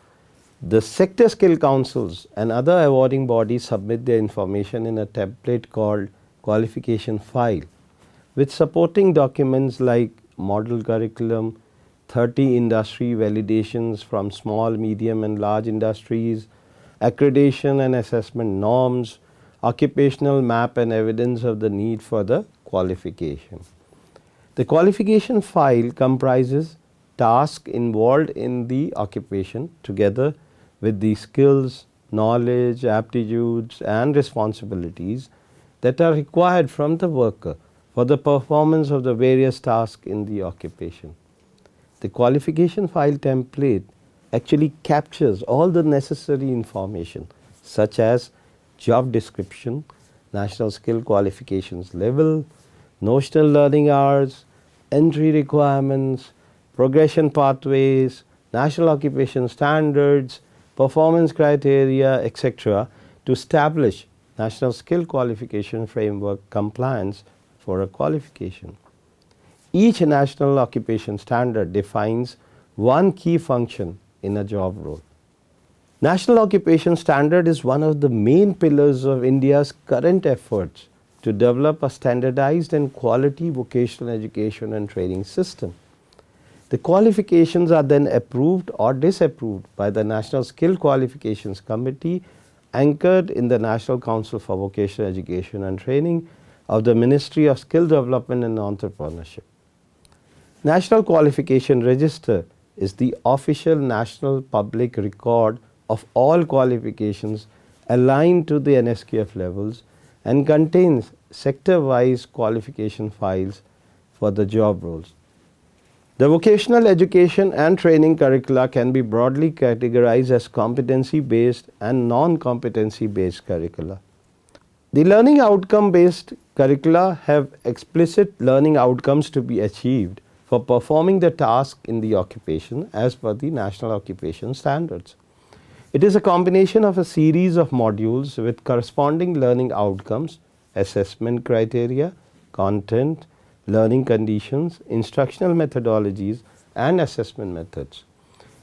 The sector skill councils and other awarding bodies submit their information in a template called qualification file with supporting documents like model curriculum, 30 industry validations from small, medium and large industries, accreditation and assessment norms, occupational map and evidence of the need for the qualification. The qualification file comprises tasks involved in the occupation together with the skills, knowledge, aptitudes and responsibilities that are required from the worker for the performance of the various tasks in the occupation. The qualification file template actually captures all the necessary information such as job description, national skill qualifications level, notional learning hours, entry requirements, progression pathways, national occupation standards, performance criteria, etc. to establish national skill qualification framework compliance for a qualification. Each national occupation standard defines one key function in a job role. National Occupation Standard is one of the main pillars of India's current efforts to develop a standardized and quality vocational education and training system. The qualifications are then approved or disapproved by the National Skill Qualifications Committee anchored in the National Council for Vocational Education and Training of the Ministry of Skill Development and Entrepreneurship. National Qualification Register is the official national public record of all qualifications aligned to the NSQF levels and contains sector-wise qualification files for the job roles. The vocational education and training curricula can be broadly categorized as competency-based and non-competency-based curricula. The learning outcome-based curricula have explicit learning outcomes to be achieved for performing the task in the occupation as per the National Occupation Standards. It is a combination of a series of modules with corresponding learning outcomes, assessment criteria, content, learning conditions, instructional methodologies and assessment methods.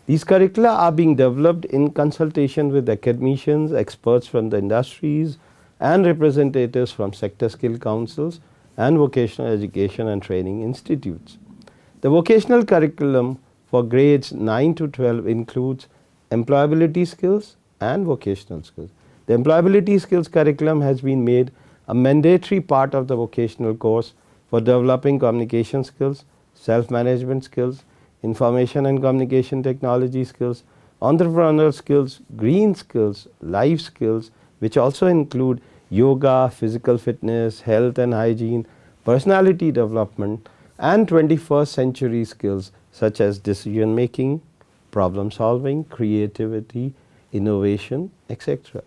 These curricula are being developed in consultation with academicians, experts from the industries and representatives from sector skill councils and vocational education and training institutes. The vocational curriculum for grades 9 to 12 includes employability skills and vocational skills. The employability skills curriculum has been made a mandatory part of the vocational course for developing communication skills, self-management skills, information and communication technology skills, entrepreneurial skills, green skills, life skills, which also include yoga, physical fitness, health and hygiene, personality development, and 21st century skills such as decision making, problem solving, creativity, innovation, etc.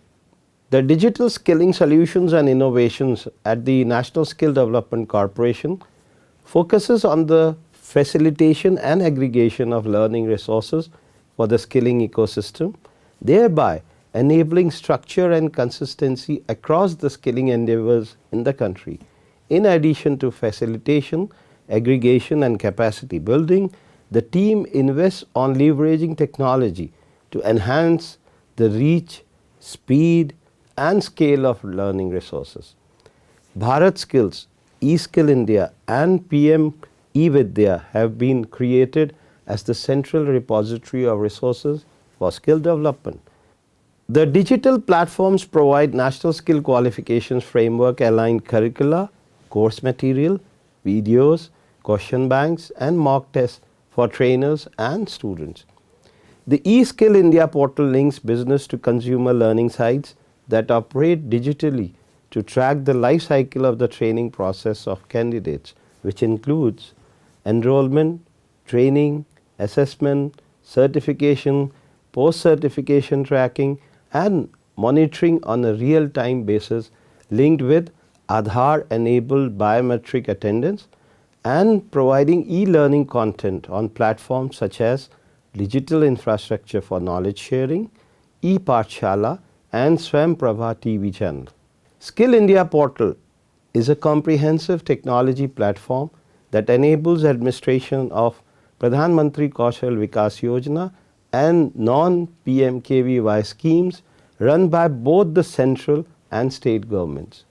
The digital skilling solutions and innovations at the National Skill Development Corporation focuses on the facilitation and aggregation of learning resources for the skilling ecosystem, thereby enabling structure and consistency across the skilling endeavors in the country. In addition to facilitation, aggregation and capacity building, the team invests on leveraging technology to enhance the reach, speed and scale of learning resources. Bharat Skills, eSkill India and PM eVidya have been created as the central repository of resources for skill development. The digital platforms provide national skill qualifications framework aligned curricula, course material, videos, question banks and mock tests for trainers and students. The eSkill India portal links business to consumer learning sites that operate digitally to track the life cycle of the training process of candidates, which includes enrollment, training, assessment, certification, post-certification tracking and monitoring on a real-time basis linked with Aadhaar-enabled biometric attendance and providing e-learning content on platforms such as digital infrastructure for knowledge sharing, e-Pathshala and Swayam Prabha TV channel. Skill India portal is a comprehensive technology platform that enables administration of Pradhan Mantri Kaushal Vikas Yojana and non-PMKVY schemes run by both the central and state governments.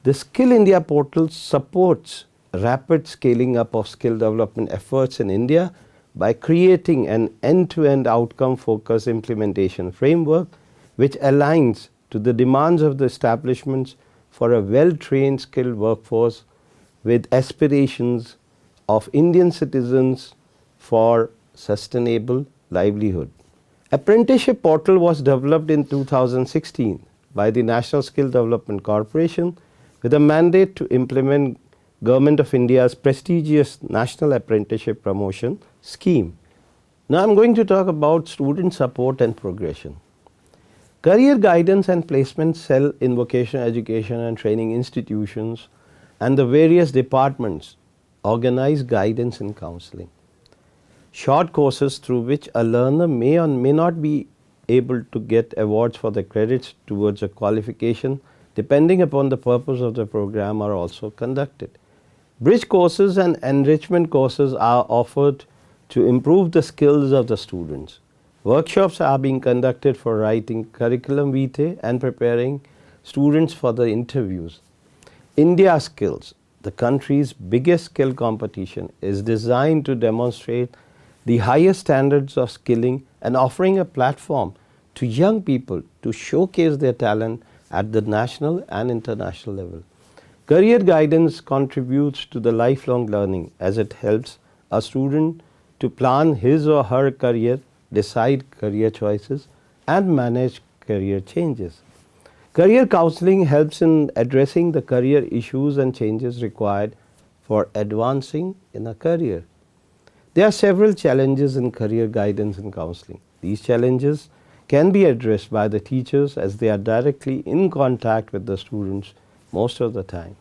The Skill India portal supports rapid scaling up of skill development efforts in India by creating an end-to-end outcome-focused implementation framework which aligns to the demands of the establishments for a well-trained skilled workforce with aspirations of Indian citizens for sustainable livelihood. Apprenticeship portal was developed in 2016 by the National Skill Development Corporation with a mandate to implement Government of India's prestigious National Apprenticeship Promotion Scheme. Now I am going to talk about student support and progression. Career guidance and placement cell in vocational education and training institutions and the various departments organize guidance and counseling. Short courses through which a learner may or may not be able to get awards for the credits towards a qualification depending upon the purpose of the program are also conducted. Bridge courses and enrichment courses are offered to improve the skills of the students. Workshops are being conducted for writing curriculum vitae and preparing students for the interviews. India Skills, the country's biggest skill competition, is designed to demonstrate the highest standards of skilling and offering a platform to young people to showcase their talent at the national and international level. Career guidance contributes to the lifelong learning as it helps a student to plan his or her career, decide career choices, and manage career changes. Career counseling helps in addressing the career issues and changes required for advancing in a career. There are several challenges in career guidance and counseling. These challenges can be addressed by the teachers as they are directly in contact with the students most of the time.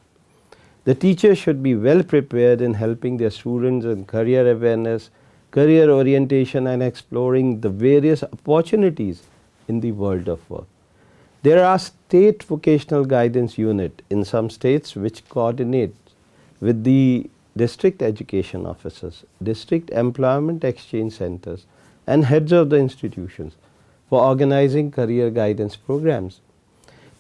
The teacher should be well prepared in helping their students in career awareness, career orientation, and exploring the various opportunities in the world of work. There are state vocational guidance unit in some states which coordinate with the district education officers, district employment exchange centers, and heads of the institutions for organizing career guidance programs.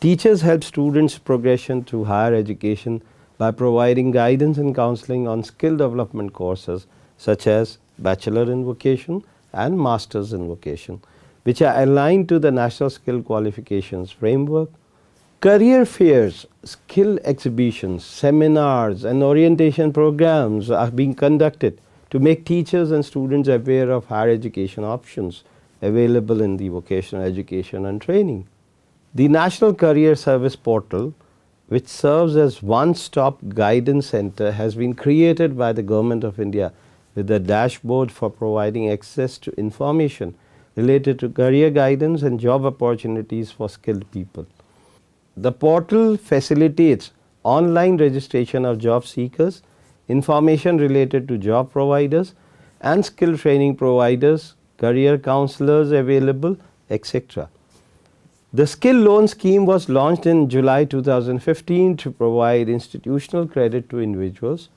Teachers help students' progression through higher education by providing guidance and counseling on skill development courses such as Bachelor in Vocation and Masters in Vocation, which are aligned to the National Skill Qualifications Framework. Career fairs, skill exhibitions, seminars, and orientation programs are being conducted to make teachers and students aware of higher education options available in the vocational education and training. The National Career Service Portal, which serves as one-stop guidance center, has been created by the Government of India with a dashboard for providing access to information related to career guidance and job opportunities for skilled people. The portal facilitates online registration of job seekers, information related to job providers and skill training providers, career counselors available, etc. The Skill Loan Scheme was launched in July 2015 to provide institutional credit to individuals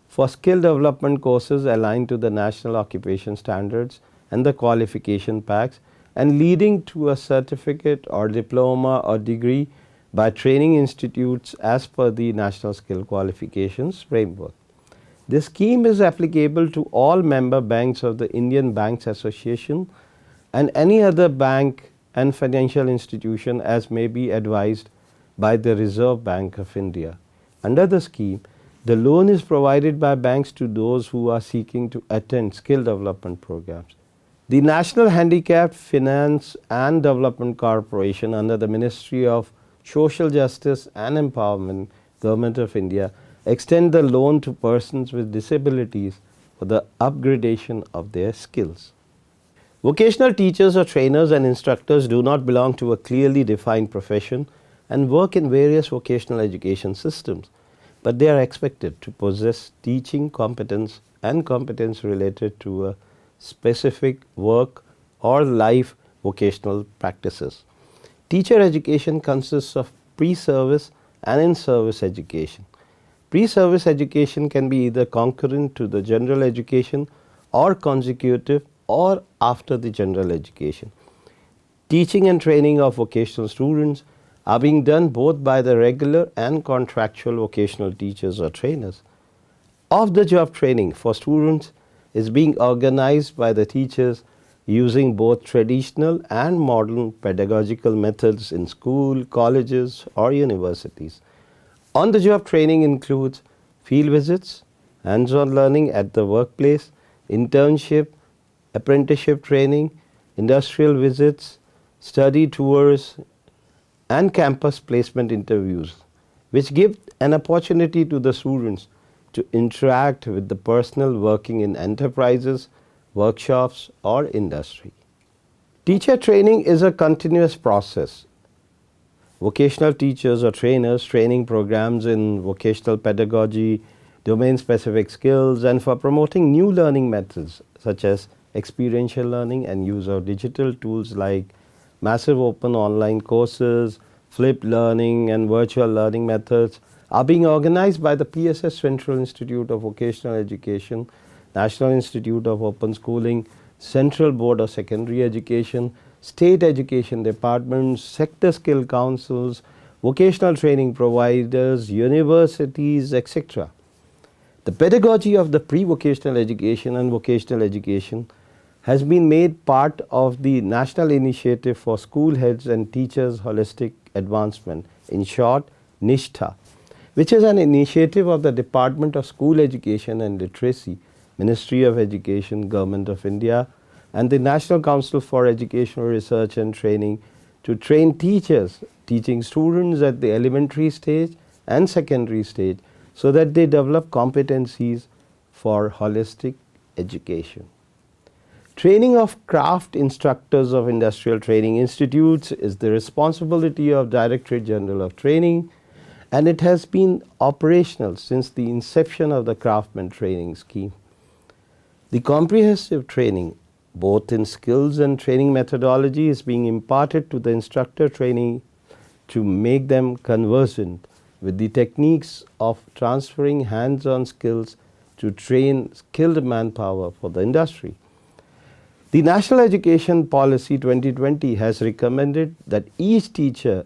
for skill development courses aligned to the National Occupation Standards and the qualification packs and leading to a certificate or diploma or degree by training institutes as per the National Skill Qualifications Framework. This scheme is applicable to all member banks of the Indian Banks Association and any other bank and financial institution as may be advised by the Reserve Bank of India. Under the scheme, the loan is provided by banks to those who are seeking to attend skill development programs. The National Handicapped Finance and Development Corporation under the Ministry of Social Justice and Empowerment, Government of India, extend the loan to persons with disabilities for the upgradation of their skills. Vocational teachers or trainers and instructors do not belong to a clearly defined profession and work in various vocational education systems, but they are expected to possess teaching competence and competence related to a specific work or life vocational practices. Teacher education consists of pre-service and in-service education. Pre-service education can be either concurrent to the general education or consecutive or after the general education. Teaching and training of vocational students are being done both by the regular and contractual vocational teachers or trainers. Off-the-job training for students is being organized by the teachers using both traditional and modern pedagogical methods in school, colleges or universities. On-the-job training includes field visits, hands-on learning at the workplace, internship, apprenticeship training, industrial visits, study tours, and campus placement interviews, which give an opportunity to the students to interact with the personnel working in enterprises, workshops, or industry. Teacher training is a continuous process. Vocational teachers or trainers training programs in vocational pedagogy, domain-specific skills, and for promoting new learning methods such as experiential learning and use of digital tools like massive open online courses, flipped learning, and virtual learning methods are being organized by the PSS Central Institute of Vocational Education, National Institute of Open Schooling, Central Board of Secondary Education, state education departments, sector skill councils, vocational training providers, universities, etc. The pedagogy of the pre-vocational education and vocational education has been made part of the National Initiative for School Heads and Teachers Holistic Advancement, in short, NISHTA, which is an initiative of the Department of School Education and Literacy, Ministry of Education, Government of India, and the National Council for Educational Research and Training to train teachers teaching students at the elementary stage and secondary stage so that they develop competencies for holistic education. Training of craft instructors of industrial training institutes is the responsibility of Directorate General of Training, and it has been operational since the inception of the Craftsman Training Scheme. The comprehensive training, both in skills and training methodology, is being imparted to the instructor trainee to make them conversant with the techniques of transferring hands-on skills to train skilled manpower for the industry. The National Education Policy 2020 has recommended that each teacher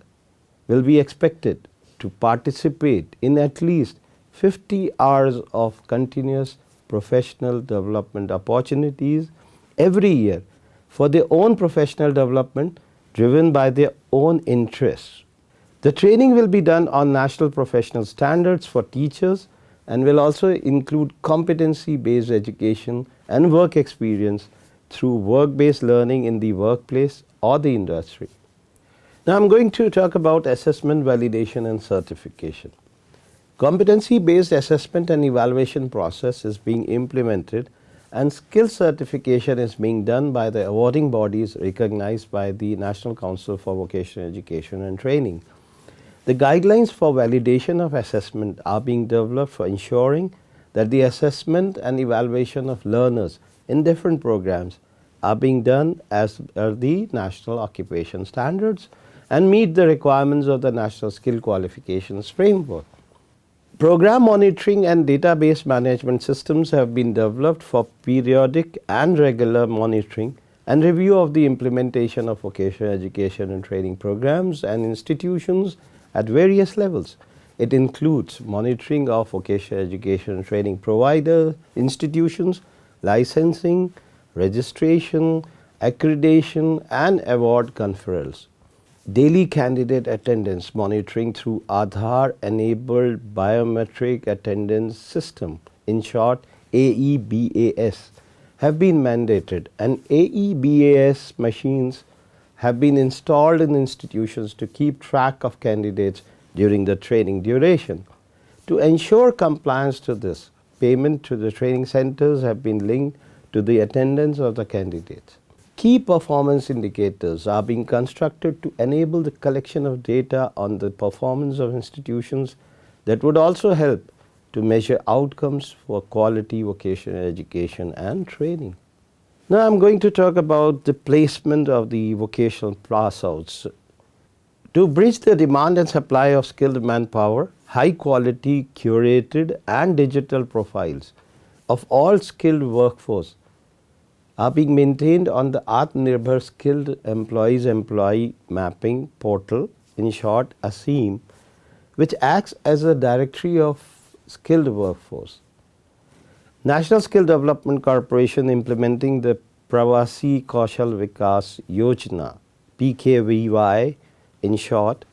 will be expected to participate in at least 50 hours of continuous professional development opportunities every year for their own professional development driven by their own interests. The training will be done on national professional standards for teachers and will also include competency-based education and work experience through work-based learning in the workplace or the industry. Now I'm going to talk about assessment, validation and certification. Competency-based assessment and evaluation process is being implemented, and skill certification is being done by the awarding bodies recognized by the National Council for Vocational Education and Training. The guidelines for validation of assessment are being developed for ensuring that the assessment and evaluation of learners in different programs are being done as per the national occupation standards and meet the requirements of the National Skill Qualifications Framework. Program monitoring and database management systems have been developed for periodic and regular monitoring and review of the implementation of vocational education and training programs and institutions at various levels. It includes monitoring of vocational education and training provider institutions, licensing, registration, accreditation and award conferrals. Daily candidate attendance monitoring through Aadhaar-enabled biometric attendance system, in short AEBAS, have been mandated, and AEBAS machines have been installed in institutions to keep track of candidates during the training duration. To ensure compliance to this, payment to the training centers have been linked to the attendance of the candidates. Key performance indicators are being constructed to enable the collection of data on the performance of institutions that would also help to measure outcomes for quality vocational education and training. Now I am going to talk about the placement of the vocational pass outs. To bridge the demand and supply of skilled manpower, high quality, curated and digital profiles of all skilled workforce are being maintained on the Atmanirbhar Skilled Employees Employee Mapping Portal, in short ASEEM, which acts as a directory of skilled workforce. National Skill Development Corporation implementing the Pravasi Kaushal Vikas Yojana, PKVY in short,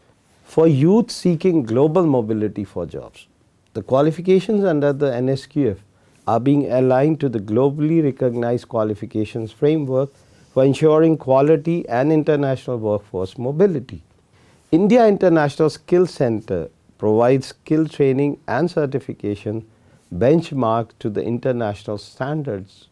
for youth seeking global mobility for jobs. The qualifications under the NSQF are being aligned to the globally recognized qualifications framework for ensuring quality and international workforce mobility. India International Skills Center provides skill training and certification benchmarked to the international standards.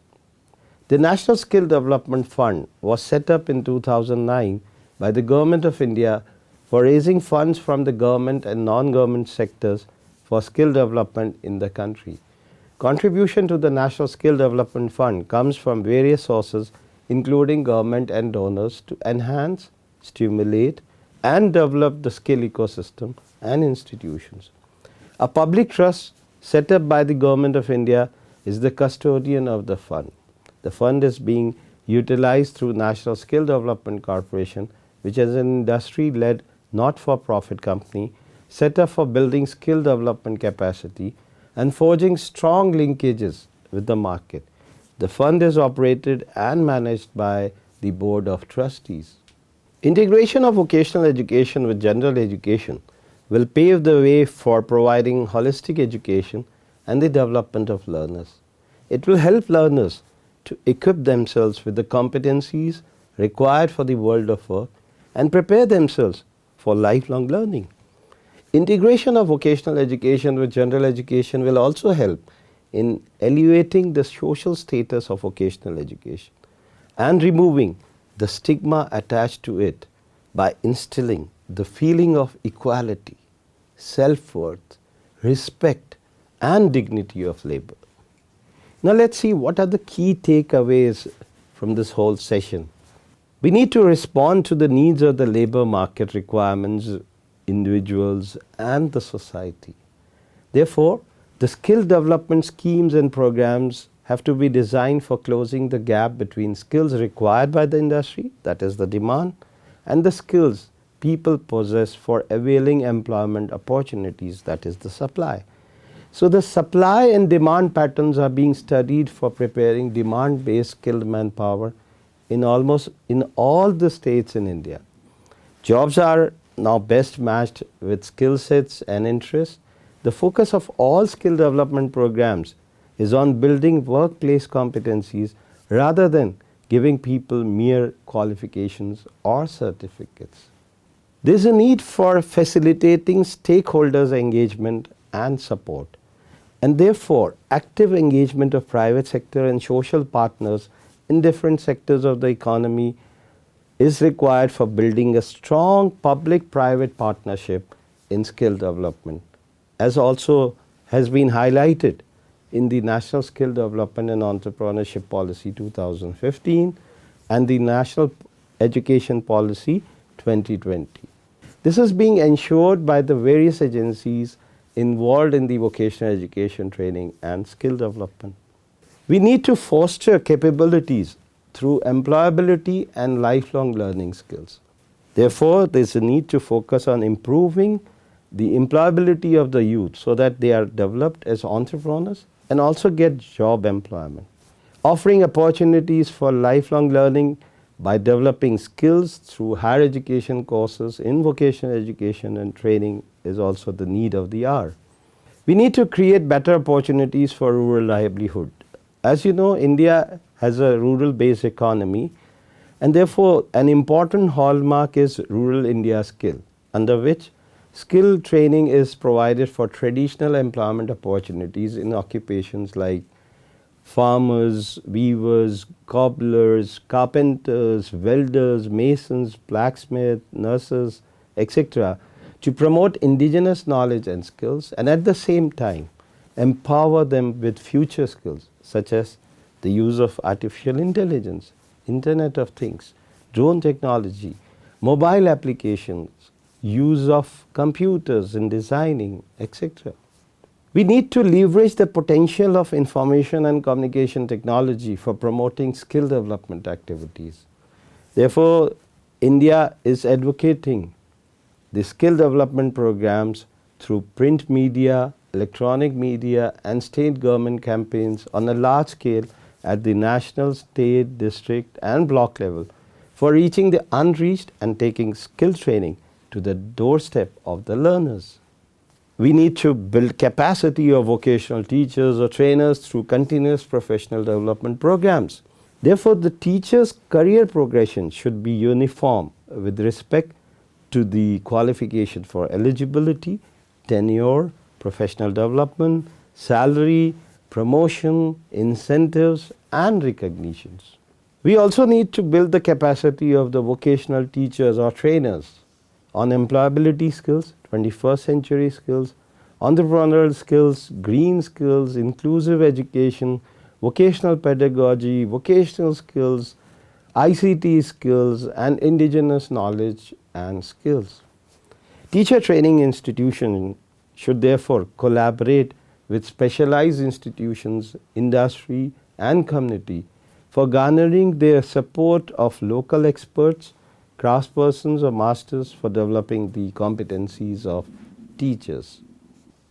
The National Skill Development Fund was set up in 2009 by the Government of India for raising funds from the government and non-government sectors for skill development in the country. Contribution to the National Skill Development Fund comes from various sources including government and donors to enhance, stimulate and develop the skill ecosystem and institutions. A public trust set up by the Government of India is the custodian of the fund. The fund is being utilized through National Skill Development Corporation, which is an industry-led not-for-profit company set up for building skill development capacity and forging strong linkages with the market. The fund is operated and managed by the Board of Trustees. Integration of vocational education with general education will pave the way for providing holistic education and the development of learners. It will help learners to equip themselves with the competencies required for the world of work and prepare themselves for lifelong learning. Integration of vocational education with general education will also help in elevating the social status of vocational education and removing the stigma attached to it by instilling the feeling of equality, self-worth, respect and dignity of labor. Now let's see what are the key takeaways from this whole session. We need to respond to the needs of the labor market requirements, individuals and the society. Therefore, the skill development schemes and programs have to be designed for closing the gap between skills required by the industry, that is the demand, and the skills people possess for availing employment opportunities, that is the supply. So the supply and demand patterns are being studied for preparing demand-based skilled manpower in almost in all the states in India. Jobs are now best matched with skill sets and interests. The focus of all skill development programs is on building workplace competencies rather than giving people mere qualifications or certificates. There is a need for facilitating stakeholders' engagement and support, and therefore active engagement of private sector and social partners in different sectors of the economy is required for building a strong public-private partnership in skill development, as also has been highlighted in the National Skill Development and Entrepreneurship Policy 2015 and the National Education Policy 2020. This is being ensured by the various agencies involved in the vocational education training and skill development. We need to foster capabilities through employability and lifelong learning skills. Therefore, there is a need to focus on improving the employability of the youth so that they are developed as entrepreneurs and also get job employment. Offering opportunities for lifelong learning by developing skills through higher education courses in vocational education and training is also the need of the hour. We need to create better opportunities for rural livelihood. As you know, India has a rural-based economy, and therefore an important hallmark is Rural India Skill, under which skill training is provided for traditional employment opportunities in occupations like farmers, weavers, cobblers, carpenters, welders, masons, blacksmiths, nurses, etc., to promote indigenous knowledge and skills and at the same time empower them with future skills such as the use of artificial intelligence, Internet of Things, drone technology, mobile applications, use of computers in designing, etc. We need to leverage the potential of information and communication technology for promoting skill development activities. Therefore, India is advocating the skill development programs through print media, electronic media and state government campaigns on a large scale at the national, state, district and block level for reaching the unreached and taking skill training to the doorstep of the learners. We need to build capacity of vocational teachers or trainers through continuous professional development programs. Therefore, the teacher's career progression should be uniform with respect to the qualification for eligibility, tenure, professional development, salary, promotion, incentives and recognitions. We also need to build the capacity of the vocational teachers or trainers on employability skills, 21st century skills, entrepreneurial skills, green skills, inclusive education, vocational pedagogy, vocational skills, ICT skills and indigenous knowledge and skills. Teacher training institutions should therefore collaborate with specialized institutions, industry and community for garnering their support of local experts, craftspersons or masters for developing the competencies of teachers.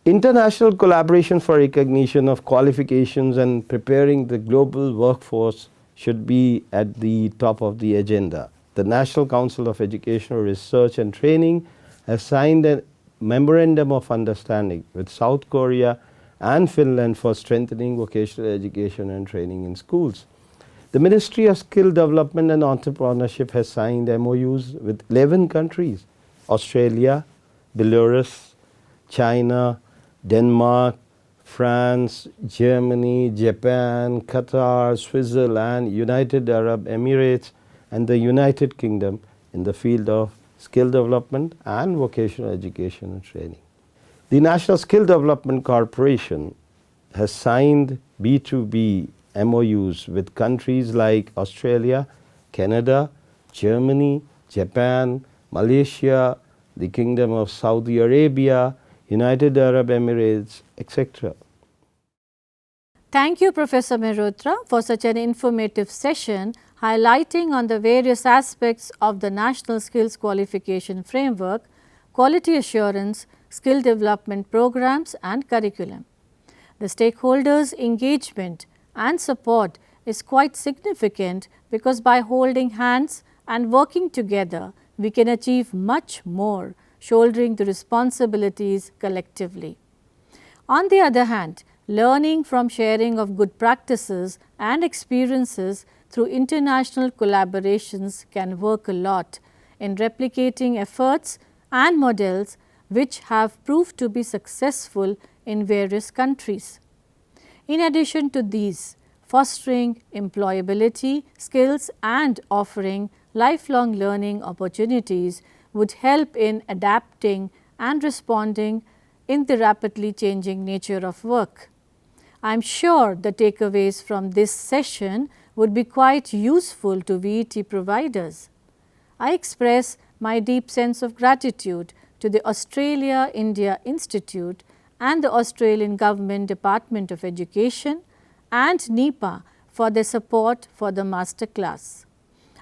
International collaboration for recognition of qualifications and preparing the global workforce should be at the top of the agenda. The National Council of Educational Research and Training has signed a memorandum of understanding with South Korea and Finland for strengthening vocational education and training in schools. The Ministry of Skill Development and Entrepreneurship has signed MOUs with 11 countries: Australia, Belarus, China, Denmark, France, Germany, Japan, Qatar, Switzerland, United Arab Emirates and the United Kingdom in the field of skill development and vocational education and training. The National Skill Development Corporation has signed B2B MOUs with countries like Australia, Canada, Germany, Japan, Malaysia, the Kingdom of Saudi Arabia, United Arab Emirates, etc. Thank you, Professor Mehrotra, for such an informative session highlighting on the various aspects of the National Skills Qualification Framework, quality assurance, skill development programs and curriculum. The stakeholders' engagement and support is quite significant because by holding hands and working together, we can achieve much more, shouldering the responsibilities collectively. On the other hand, learning from sharing of good practices and experiences through international collaborations can work a lot in replicating efforts and models which have proved to be successful in various countries. In addition to these, fostering employability, skills and offering lifelong learning opportunities would help in adapting and responding in the rapidly changing nature of work. I am sure the takeaways from this session would be quite useful to VET providers. I express my deep sense of gratitude to the Australia India Institute and the Australian Government Department of Education and NEPA for their support for the Masterclass.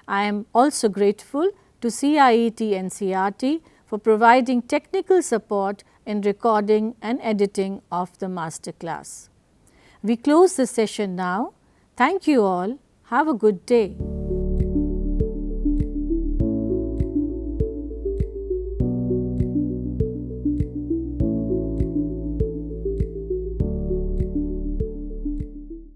I am also grateful to CIET NCERT for providing technical support in recording and editing of the Masterclass. We close the session now. Thank you all. Have a good day.